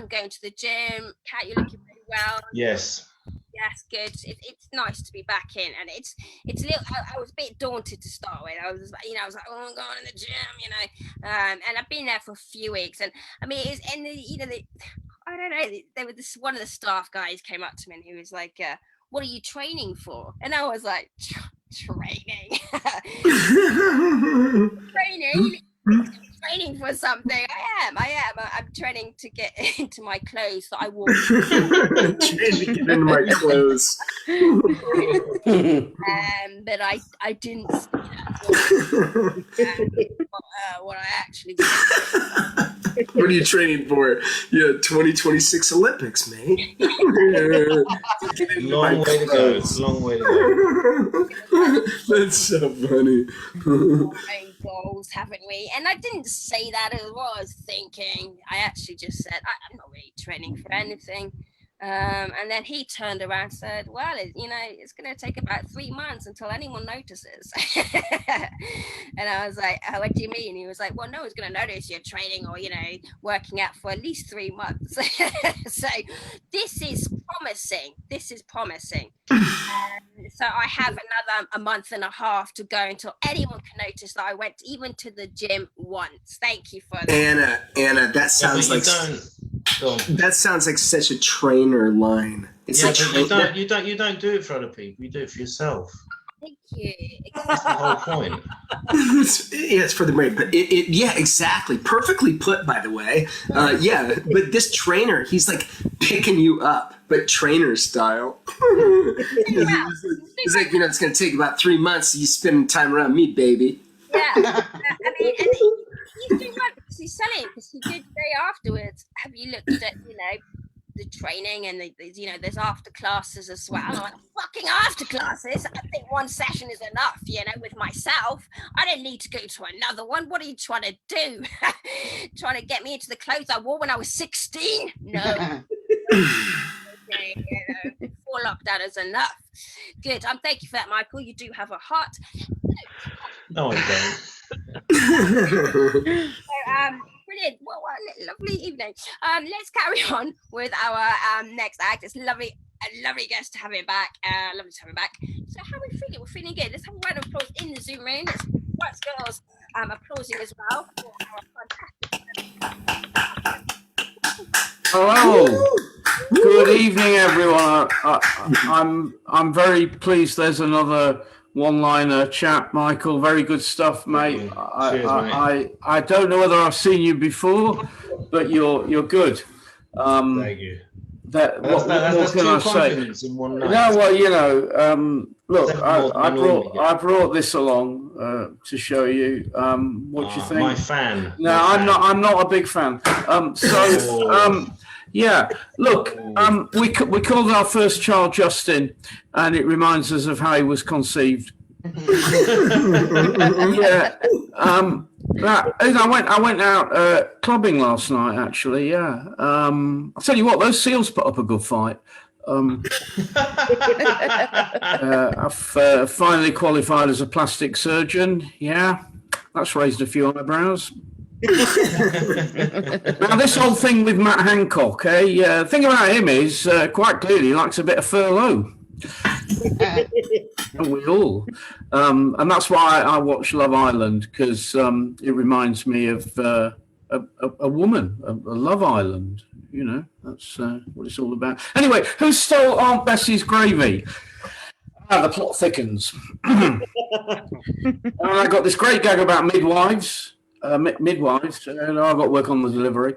going to the gym? Kat, you're looking pretty well. Yes. Yes, good. It's nice to be back in, and it's a little. I was a bit daunted to start with. I was like, oh, I'm going to the gym, and I've been there for a few weeks, and I mean, I don't know. There was one of the staff guys came up to me, and he was like, "What are you training for?" And I was like, "Training, training for something. I am. I'm training to get into my clothes that I wore. Trying to get into my clothes. But I didn't see that what I actually did. What are you training for? Yeah, 2026 Olympics, mate. Long way to go. Long way to go. That's so funny. Goals, haven't we? And I didn't say that as well. I was thinking. I actually just said I'm not really training for anything. And then he turned around and said, well, it's going to take about 3 months until anyone notices. And I was like, what do you mean? He was like, well, no one's going to notice you're training or, working out for at least 3 months. So this is promising. So I have a month and a half to go until anyone can notice that I went even to the gym once. Thank you for that. Anna, that sounds like... That sounds like such a trainer line. It's you don't do it for other people. You do it for yourself. Thank you. That's the whole point. It's for the brain, but exactly. Perfectly put, by the way. But this trainer, he's like picking you up, but trainer style. He's like, it's going to take about 3 months. You spending time around me, baby. Yeah, I mean, and he's doing right because he's selling. Because he did say afterwards, have you looked at the training and there's after classes as well. I'm like, fucking after classes. I think one session is enough. With myself, I don't need to go to another one. What are you trying to do? Trying to get me into the clothes I wore when I was 16? No. 4 lockdown is enough. Good. Thank you for that, Michael. You do have a heart. No, I don't. Brilliant. Well, what a lovely evening. Let's carry on with our next act. It's a lovely guest to have him back. Lovely to have him back. So how are we feeling? We're feeling good. Let's have a round of applause in the Zoom room. Let's Rights girls applauding as well for our fantastic. Hello. Good evening, everyone. I'm very pleased. There's another one-liner chat, Michael. Very good stuff, mate. Cheers, mate. I don't know whether I've seen you before, but you're good. Thank you. What That's can two I say? compliments in one night. No, well, you know, look, I normally brought this along to show you. What do you think? My fan. No, My fan. I'm not a big fan. Yeah, look, we called our first child Justin, and it reminds us of how he was conceived. Yeah, I went out clubbing last night. Actually, yeah. I'll tell you what, those seals put up a good fight. I've finally qualified as a plastic surgeon. Yeah, that's raised a few eyebrows. Now, this whole thing with Matt Hancock, the thing about him is quite clearly he likes a bit of furlough. We all. And that's why I watch Love Island, because it reminds me of a woman, a Love Island. You know, that's what it's all about. Anyway, who stole Aunt Bessie's gravy? The plot thickens. And I got this great gag about midwives. Midwives, and I've got to work on the delivery.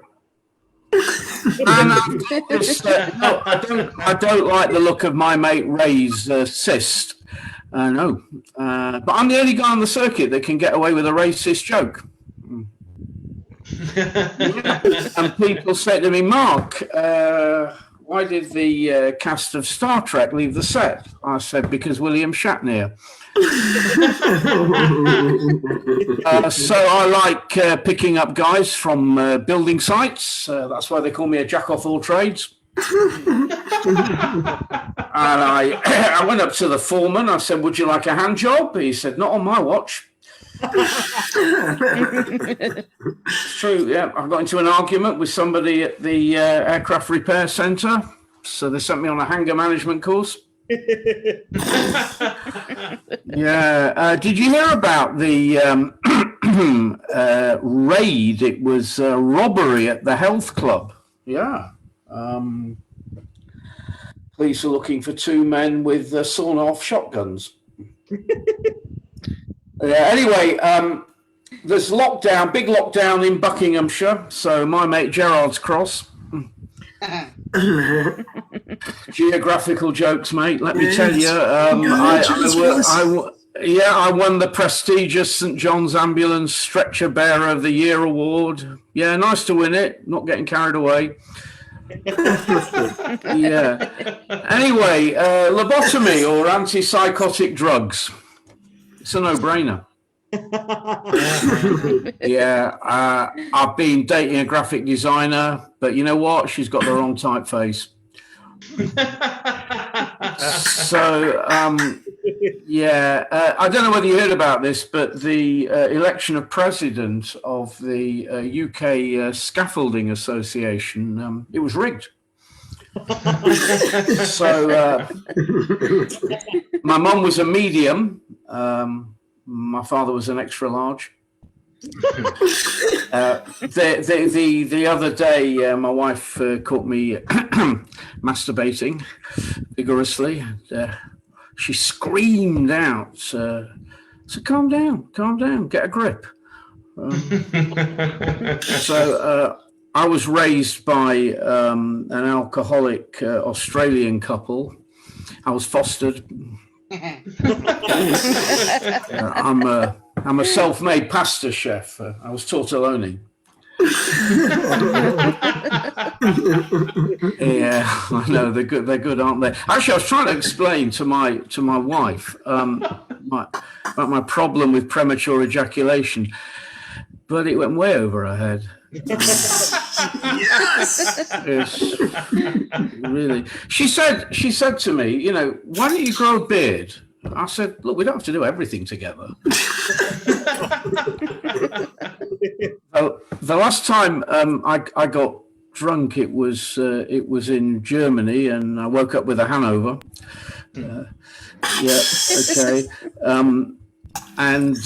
And I don't like the look of my mate Ray's cyst. No, but I'm the only guy on the circuit that can get away with a racist joke. And people said to me, Mark, why did the cast of Star Trek leave the set? I said, because William Shatner. So I like picking up guys from building sites. That's why they call me a jack off all trades. And I went up to the foreman. I said, would you like a hand job? He said, not on my watch. It's true, yeah. I got into an argument with somebody at the aircraft repair centre. So they sent me on a hangar management course. Yeah. Did you hear about the raid? It was a robbery at the health club. Yeah. Police are looking for two men with sawn-off shotguns. Anyway, there's big lockdown in Buckinghamshire. So my mate Gerard's Cross. Geographical jokes, mate. Let me tell you, I won the prestigious St John's Ambulance Stretcher Bearer of the Year award. Yeah, nice to win it. Not getting carried away. Yeah. Anyway, lobotomy or antipsychotic drugs. It's a no-brainer. Yeah, I've been dating a graphic designer, but you know what? She's got the wrong typeface. So, yeah, I don't know whether you heard about this, but the election of president of the UK Scaffolding Association, it was rigged. So, my mum was a medium. My father was an extra large. The other day, my wife caught me masturbating vigorously. She screamed out, so calm down, get a grip. So I was raised by an alcoholic Australian couple. I was fostered. I'm a self-made pasta chef. I was tortelloni. Yeah, I know they're good, aren't they? Actually, I was trying to explain to my wife about my problem with premature ejaculation, but it went way over her head. Yes, really. She said to me, you know, why don't you grow a beard? I said, look, we don't have to do everything together. The last time I got drunk, it was in Germany, and I woke up with a hangover. Yeah, okay. And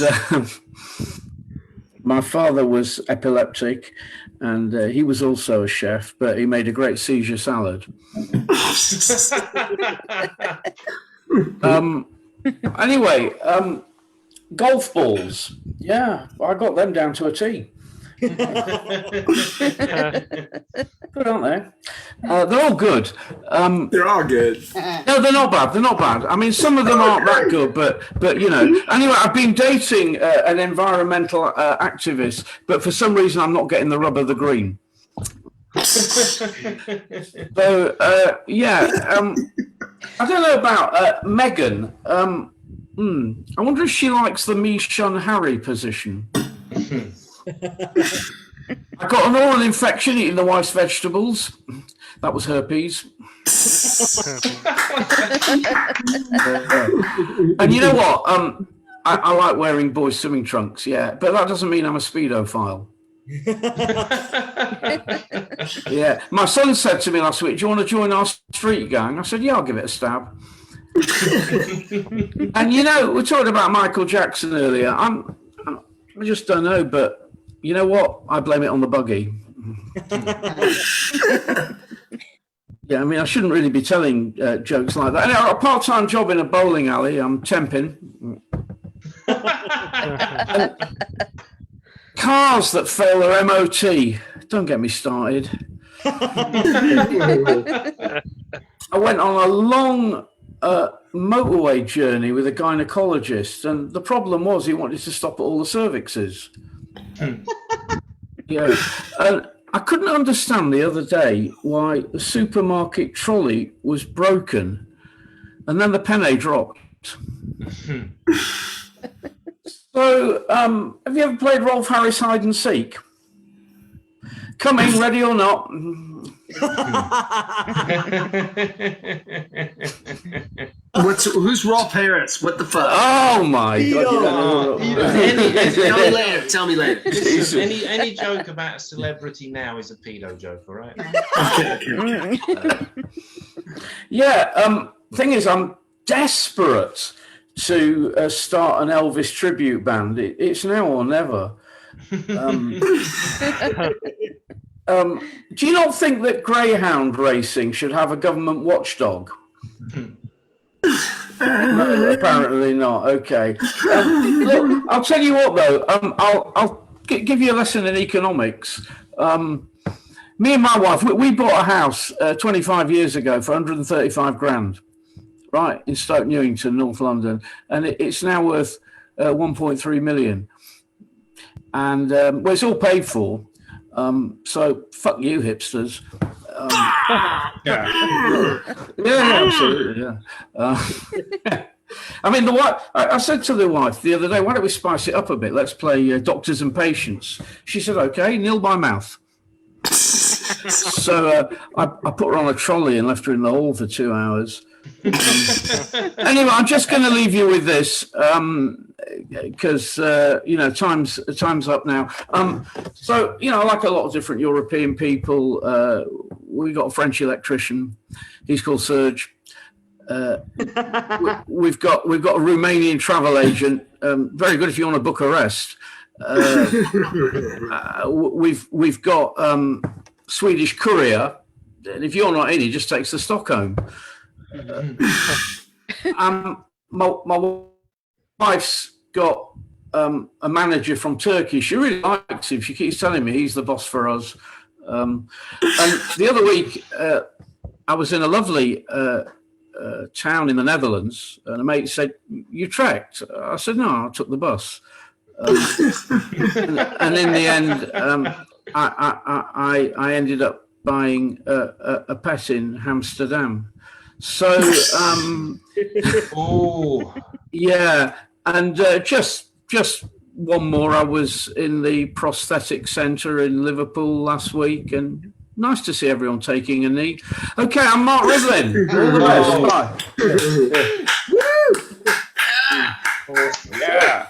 my father was epileptic, and he was also a chef, but he made a great Caesar salad. Anyway, golf balls. Yeah, I got them down to a T. Good, aren't they? They're all good. They're all good. No, they're not bad. They're not bad. I mean, some of them aren't that good, but you know. Anyway, I've been dating an environmental activist, but for some reason, I'm not getting the rub of the green. So yeah, I don't know about Megan. I wonder if she likes the me-shun Harry position. I got an oral infection eating the wife's vegetables. That was herpes. And you know what? I like wearing boys' swimming trunks, yeah, but that doesn't mean I'm a speedophile. Yeah, my son said to me last week, "Do you want to join our street gang?" I said, "Yeah, I'll give it a stab." And you know, we talked about Michael Jackson earlier. I just don't know, but you know what? I blame it on the buggy. Yeah, I mean, I shouldn't really be telling jokes like that. Anyway, I got a part-time job in a bowling alley. I'm temping. Cars that fail their MOT. Don't get me started. I went on a long motorway journey with a gynecologist, and the problem was he wanted to stop at all the cervixes. Yeah, and I couldn't understand the other day why the supermarket trolley was broken, and then the penny dropped. So, have you ever played Rolf Harris hide and seek? Coming, ready or not. Who's Rolf Harris? What the fuck? Oh my God! Tell me later. Listen, any joke about a celebrity now is a pedo joke, all right? Okay. Yeah. Thing is, I'm desperate to start an Elvis tribute band. It's now or never. Do you not think that greyhound racing should have a government watchdog? No, apparently not. Okay. Look, I'll tell you what, though. I'll give you a lesson in economics. Me and my wife, we bought a house 25 years ago for 135 grand, right, in Stoke Newington, North London, and it's now worth 1.3 million. And well, it's all paid for. So fuck you, hipsters. Yeah, absolutely. Yeah. I mean, I said to the wife the other day, "Why don't we spice it up a bit? Let's play doctors and patients." She said, "Okay, nil by mouth." So I put her on a trolley and left her in the hall for 2 hours. Anyway, I'm just going to leave you with this because you know, time's up now. So you know, like a lot of different European people, we got a French electrician. He's called Serge. We've got a Romanian travel agent. Very good if you want to book a rest. We've got Swedish courier, and if you're not in, he just takes the stock home. My wife's got a manager from Turkey. She really likes him. She keeps telling me he's the boss for us. And the other week, I was in a lovely town in the Netherlands, and a mate said, "You trekked?" I said, "No, I took the bus." And in the end, I ended up buying a pet in Amsterdam. So, Oh, yeah, and just one more. I was in the prosthetic centre in Liverpool last week, and nice to see everyone taking a knee. Okay, I'm Mark Rivilin. All the best. Bye. yeah.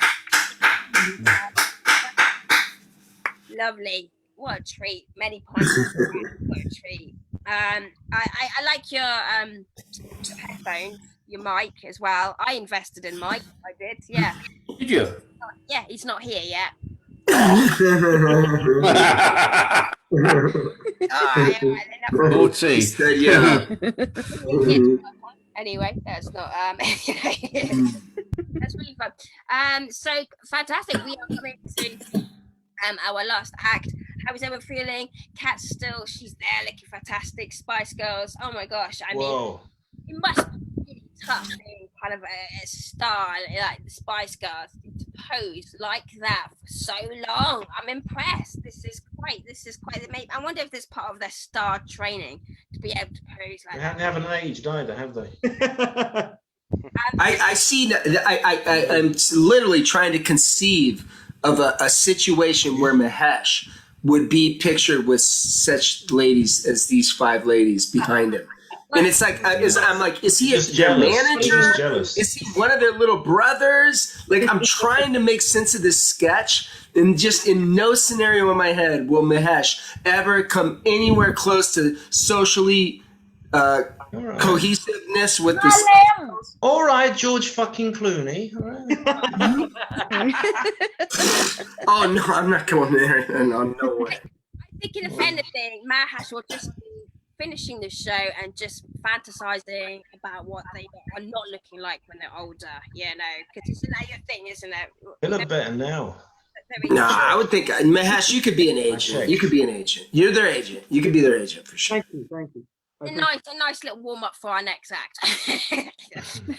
Lovely. What a treat. Many points. What a treat. I like your headphones. your Mike as well. I invested in Mike. I did. Yeah. Did you? Yeah. He's not here yet. Naughty. Yeah. Anyway, that's not that's really fun. So fantastic. We are coming to our last act. How is everyone feeling? Kat's still, she's there looking fantastic. Spice Girls, oh my gosh. I mean, it must be really tough being kind of a star like the Spice Girls to pose like that for so long. I'm impressed. This is quite amazing. I wonder if this part of their star training to be able to pose like that. They haven't aged either, have they? I see. I'm literally trying to conceive of a situation where Mahesh would be pictured with such ladies as these 5 ladies behind him. And it's like, I'm like, is he their manager? Is he one of their little brothers? Like, I'm trying to make sense of this sketch, and just in no scenario in my head will Mahesh ever come anywhere close to socially cohesiveness with this. All right, George fucking Clooney. All right. Oh no, I'm not going there. No way. I think if anything, Mahesh will just be finishing the show and just fantasizing about what they are not looking like when they're older. Yeah, no, because isn't that your thing, isn't it? They look better now. No, I would think Mahesh, you could be an agent. You could be an agent. You're their agent. You could be their agent for sure. Thank you. A nice little warm up for our next act. That's really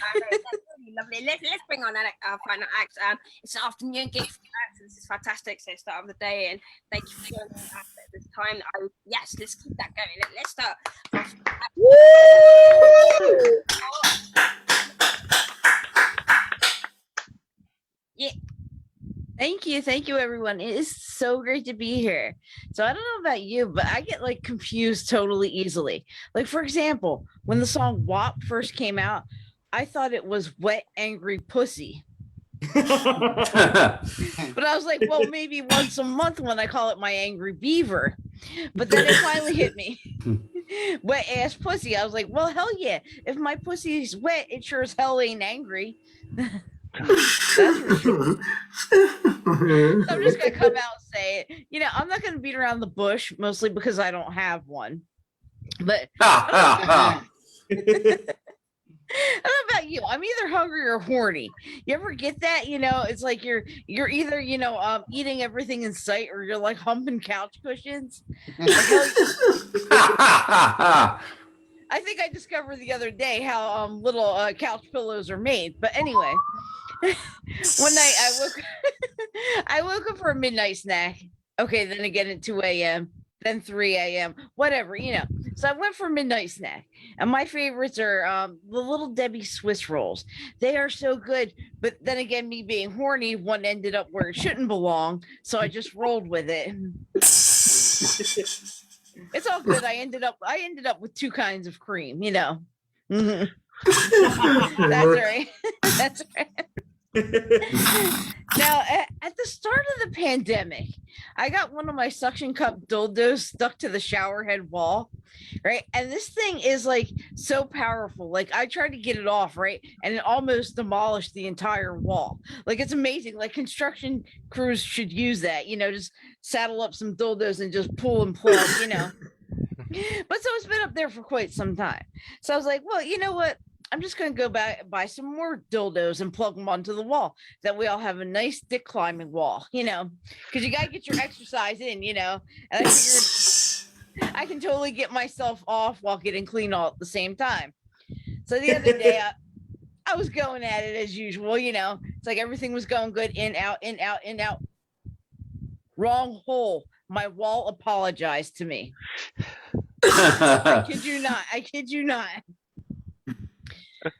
lovely. Let's bring on our final act. It's an afternoon gig for the acts. This is fantastic. So start of the day, and thank you for joining us at this time. Yes, let's keep that going. Let's start. Yeah. Thank you, everyone. It is so great to be here. So I don't know about you, but I get like confused totally easily. Like, for example, when the song WAP first came out, I thought it was Wet Angry Pussy. But I was like, well, maybe once a month when I call it my Angry Beaver. But then it finally hit me. Wet ass pussy. I was like, well, hell yeah. If my pussy is wet, it sure as hell ain't angry. That's for sure. So I'm just gonna come out and say it. You know, I'm not gonna beat around the bush, mostly because I don't have one. But I don't know about you. I'm either hungry or horny. You ever get that? You know, it's like you're either, you know, eating everything in sight, or you're like humping couch cushions. I think I discovered the other day how little couch pillows are made. But anyway, one night I woke up for a midnight snack. Okay, then again at 2 a.m., then 3 a.m., whatever, you know. So I went for a midnight snack. And my favorites are the Little Debbie Swiss rolls. They are so good. But then again, me being horny, one ended up where it shouldn't belong. So I just rolled with it. It's all good. I ended up with 2 kinds of cream, you know. That's right. That's right. Now, at the start of the pandemic, I got one of my suction cup dildos stuck to the shower head wall, right? And this thing is like so powerful. Like, I tried to get it off, right? And it almost demolished the entire wall. Like, it's amazing. Like, construction crews should use that, you know, just saddle up some dildos and just pull and plug, you know. But so it's been up there for quite some time. So I was like, well, you know what? I'm just going to go buy some more dildos and plug them onto the wall. That we all have a nice dick climbing wall, you know, because you got to get your exercise in, you know. And I figured I can totally get myself off while getting clean all at the same time. So the other day, I was going at it as usual, you know. It's like everything was going good. In, out, in, out, in, out. Wrong hole. My wall apologized to me. I kid you not. I kid you not.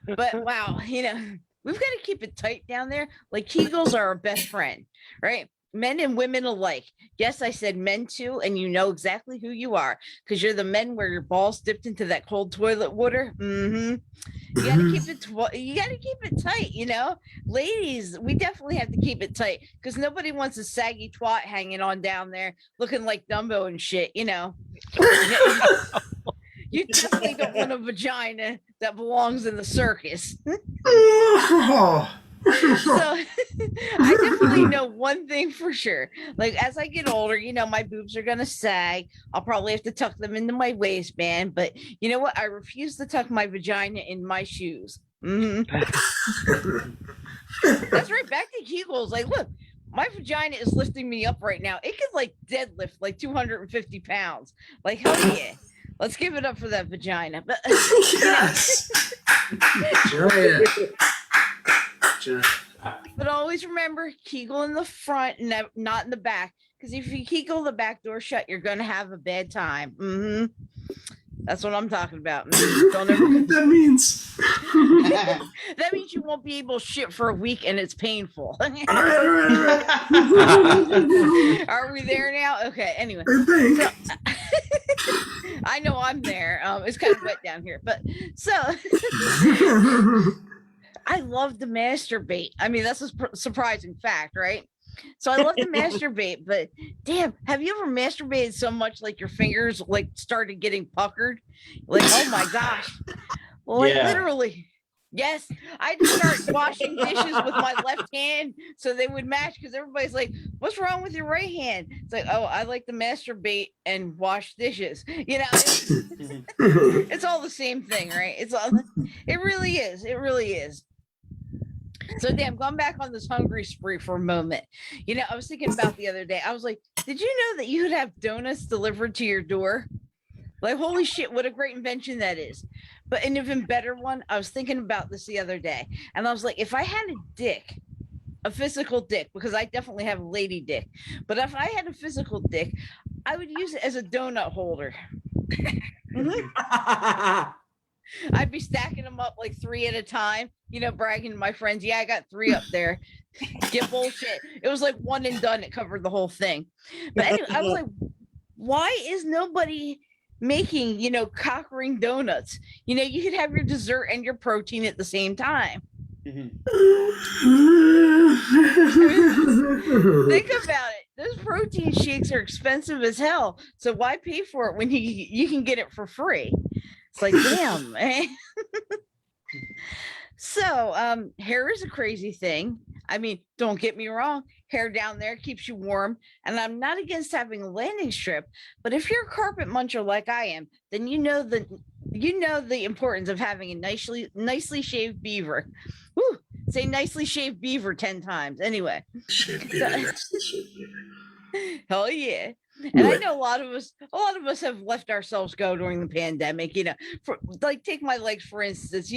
But wow, you know, we've got to keep it tight down there. Like, Kegels are our best friend, right? Men and women alike. Yes, I said men too, and you know exactly who you are, because you're the men where your balls dipped into that cold toilet water. You gotta keep it. You gotta keep it tight. You know, ladies, we definitely have to keep it tight, because nobody wants a saggy twat hanging on down there, looking like Dumbo and shit. You know. you definitely don't want a vagina that belongs in the circus. So I definitely know one thing for sure. Like as I get older, my boobs are gonna sag. I'll probably have to tuck them into my waistband, but you know what? I refuse to tuck my vagina in my shoes. That's right. Back to Kegels. Like, look, my vagina is lifting me up right now. It could like deadlift like 250 pounds. Like, hell yeah. Let's give it up for that vagina. But Yes. But always remember, Kegel in the front, not in the back. Because if you Kegel the back door shut, you're going to have a bad time. That's what I'm talking about. Don't ever... That means that means you won't be able to shit for a week and it's painful. All right. Are we there now? Okay. Anyway, I think. so, I know I'm there. It's kind of wet down here, but so I love to masturbate. I mean, that's a surprising fact, right? So I love to masturbate, but damn, have you ever masturbated so much like your fingers like started getting puckered? Like, oh my gosh. Like literally. Yes, I had to start washing dishes with my left hand so they would match because everybody's like, what's wrong with your right hand? It's like, oh, I like to masturbate and wash dishes. It's all the same thing, right? It really is. It really is. So damn, going back on this hungry spree for a moment. I was thinking about the other day. I was like, did you know that you could have donuts delivered to your door? Like, holy shit, what a great invention that is. But an even better one, I was thinking about this the other day. And I was like, if I had a dick, a physical dick, because I definitely have a lady dick. But if I had a physical dick, I would use it as a donut holder. I'd be stacking them up like 3 at a time, bragging to my friends. Yeah, I got 3 up there. Get bullshit. It was like one and done. It covered the whole thing. But anyway, I was like, why is nobody making, cock ring donuts? You could have your dessert and your protein at the same time. Think about it. Those protein shakes are expensive as hell. So why pay for it when you can get it for free? It's like, damn, man. So hair is a crazy thing. I mean, don't get me wrong. Hair down there keeps you warm. And I'm not against having a landing strip. But if you're a carpet muncher like I am, then you know the importance of having a nicely shaved beaver. Woo, say nicely shaved beaver 10 times. Anyway. Hell yeah. And I know a lot of us have left ourselves go during the pandemic, for like, take my legs, for instance,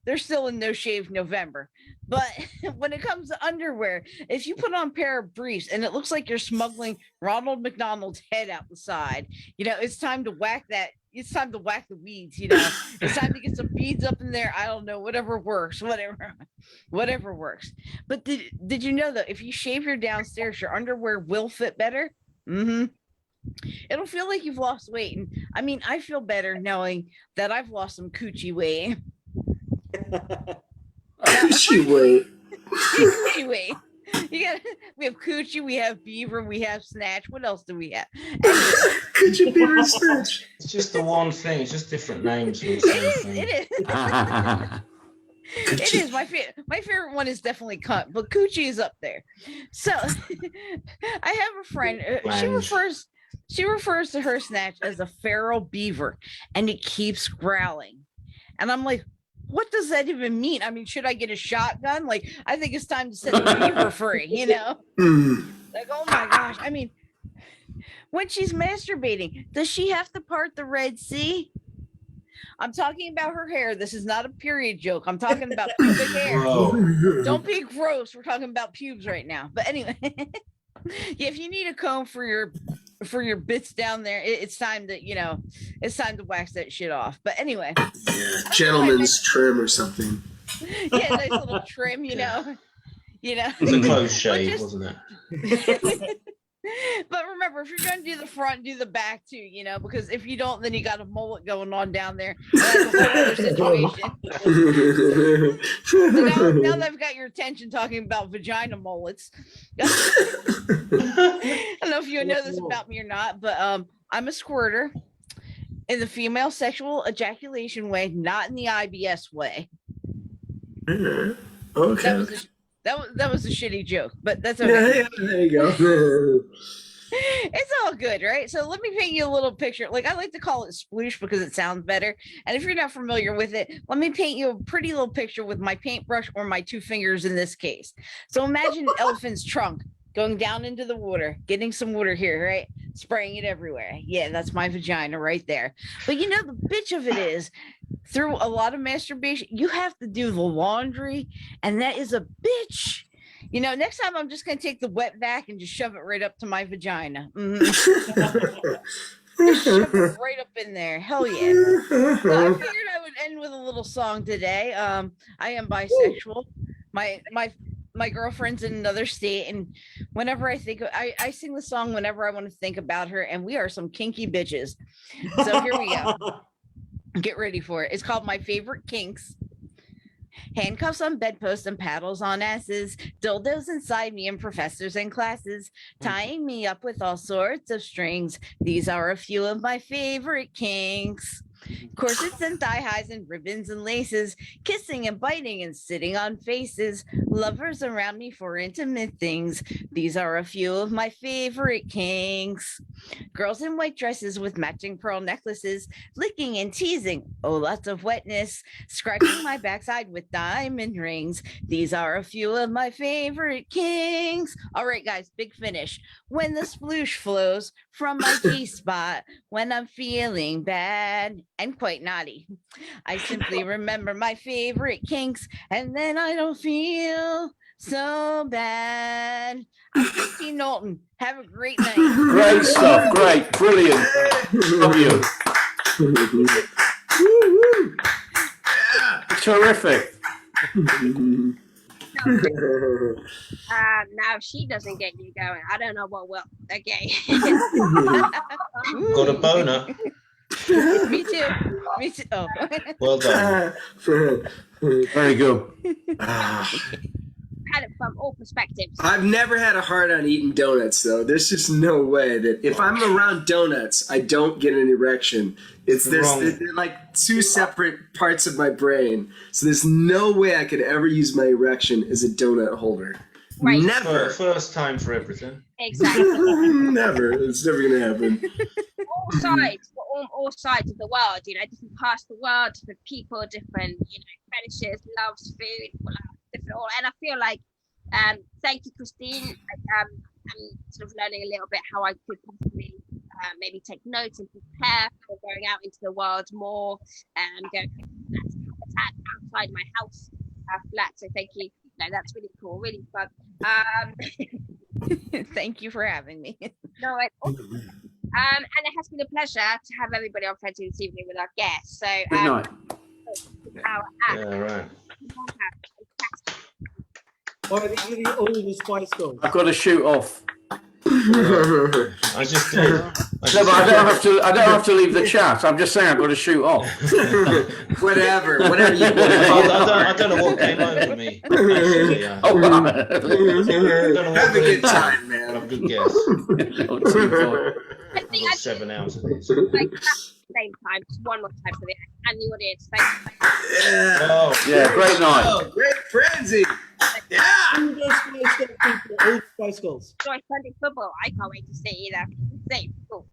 they're still in no shave November. But when it comes to underwear, if you put on a pair of briefs and it looks like you're smuggling Ronald McDonald's head out the side, it's time to whack that. It's time to whack the weeds, It's time to get some beads up in there. I don't know, whatever works. But did you know that if you shave your downstairs, your underwear will fit better? It'll feel like you've lost weight. And I mean, I feel better knowing that I've lost some coochie weight. Coochie weight. Coochie weight. We have coochie, we have beaver, we have snatch. What else do we have? Coochie, beaver, snatch. It's just the one thing. It's just different names for the same thing. It is. It is. My favorite one is definitely cunt, but coochie is up there. So I have a friend. She refers to her snatch as a feral beaver, and it keeps growling. And I'm like, what does that even mean? I mean, should I get a shotgun? Like, I think it's time to set the beaver free, Like, oh my gosh. I mean, when she's masturbating, does she have to part the Red Sea? I'm talking about her hair. This is not a period joke. I'm talking about pubic hair. Don't be gross. We're talking about pubes right now. But anyway, yeah, if you need a comb for your bits down there, it's time to it's time to wax that shit off. But anyway, yeah, gentleman's trim or something. Yeah, nice little trim, It was a close shave, wasn't it? But remember, if you're going to do the front, do the back too, because if you don't, then you got a mullet going on down there. That's a whole other situation. So now that I've got your attention talking about vagina mullets, I don't know if you know this about me or not, but I'm a squirter. in the female sexual ejaculation way, not in the IBS way. Okay. That was a shitty joke, but that's okay. Yeah, there you go. It's all good, right? So let me paint you a little picture. Like, I like to call it sploosh because it sounds better. And if you're not familiar with it, let me paint you a pretty little picture with my paintbrush or my two fingers in this case. So imagine an elephant's trunk going down into the water, getting some water here, right? Spraying it everywhere. Yeah, that's my vagina right there. But you know, the bitch of it is, through a lot of masturbation, you have to do the laundry, and that is a bitch. You know, next time I'm just going to take the wet vac and just shove it right up to my vagina. Just shove it right up in there. Hell yeah. So I figured I would end with a little song today. I am bisexual. My girlfriend's in another state, and whenever I think I sing the song whenever I want to think about her, and we are some kinky bitches. So here we go. Get ready for it. It's called My Favorite Kinks. Handcuffs on bedposts and paddles on asses, dildos inside me and professors and classes, tying me up with all sorts of strings. These are a few of my favorite kinks. Corsets and thigh highs and ribbons and laces, kissing and biting and sitting on faces, lovers around me for intimate things. These are a few of my favorite kinks. Girls in white dresses with matching pearl necklaces, licking and teasing, oh, lots of wetness, scratching my backside with diamond rings. These are a few of my favorite kinks. All right, guys, big finish. When the sploosh flows from my G-spot, when I'm feeling bad and quite naughty, I simply remember my favorite kinks, and then I don't feel so bad. I'm Kristine Knowlton. Have a great night. Great stuff. Great. Brilliant. Love you. Terrific. Now if she doesn't get you going, I don't know what will. Okay. Got a boner. Me too. Me too. Oh. Well done. Very good. Had it from all perspectives. I've never had a hard on eating donuts, though. There's just no way that if I'm around donuts, I don't get an erection. They're like two separate parts of my brain. So there's no way I could ever use my erection as a donut holder. Right. Never. First time for everything. Exactly. Never. It's never going to happen. all sides of the world, you know, different parts of the world, different people, different, you know, fetishes, loves, food, different all. And I feel like, thank you, Kristine. I'm sort of learning a little bit how I could possibly maybe take notes and prepare for going out into the world more and go outside my house flat. So thank you. No, that's really cool, really fun. Thank you for having me. No, and it has been a pleasure to have everybody on Frenzy this evening with our guests. So, Good night. Yeah, right. Or these are the oldest Spice Girls. I've got to shoot off. I just did. No, but I don't have to leave the chat. I'm just saying I've got to shoot off. Whatever you want. I don't know what came over me. Actually, I don't know what Have a good really- time, man. Have a good guess. I I've think got I 7 hours of these. like at the same time, just one more time for the and the audience. Thank you. Yeah. Oh, Yeah, great night. Oh, great frenzy. Yeah. Oldest Spice Girls people, old Spice Girls. Enjoy Sunday football. I can't wait to see either. Safe. Cool.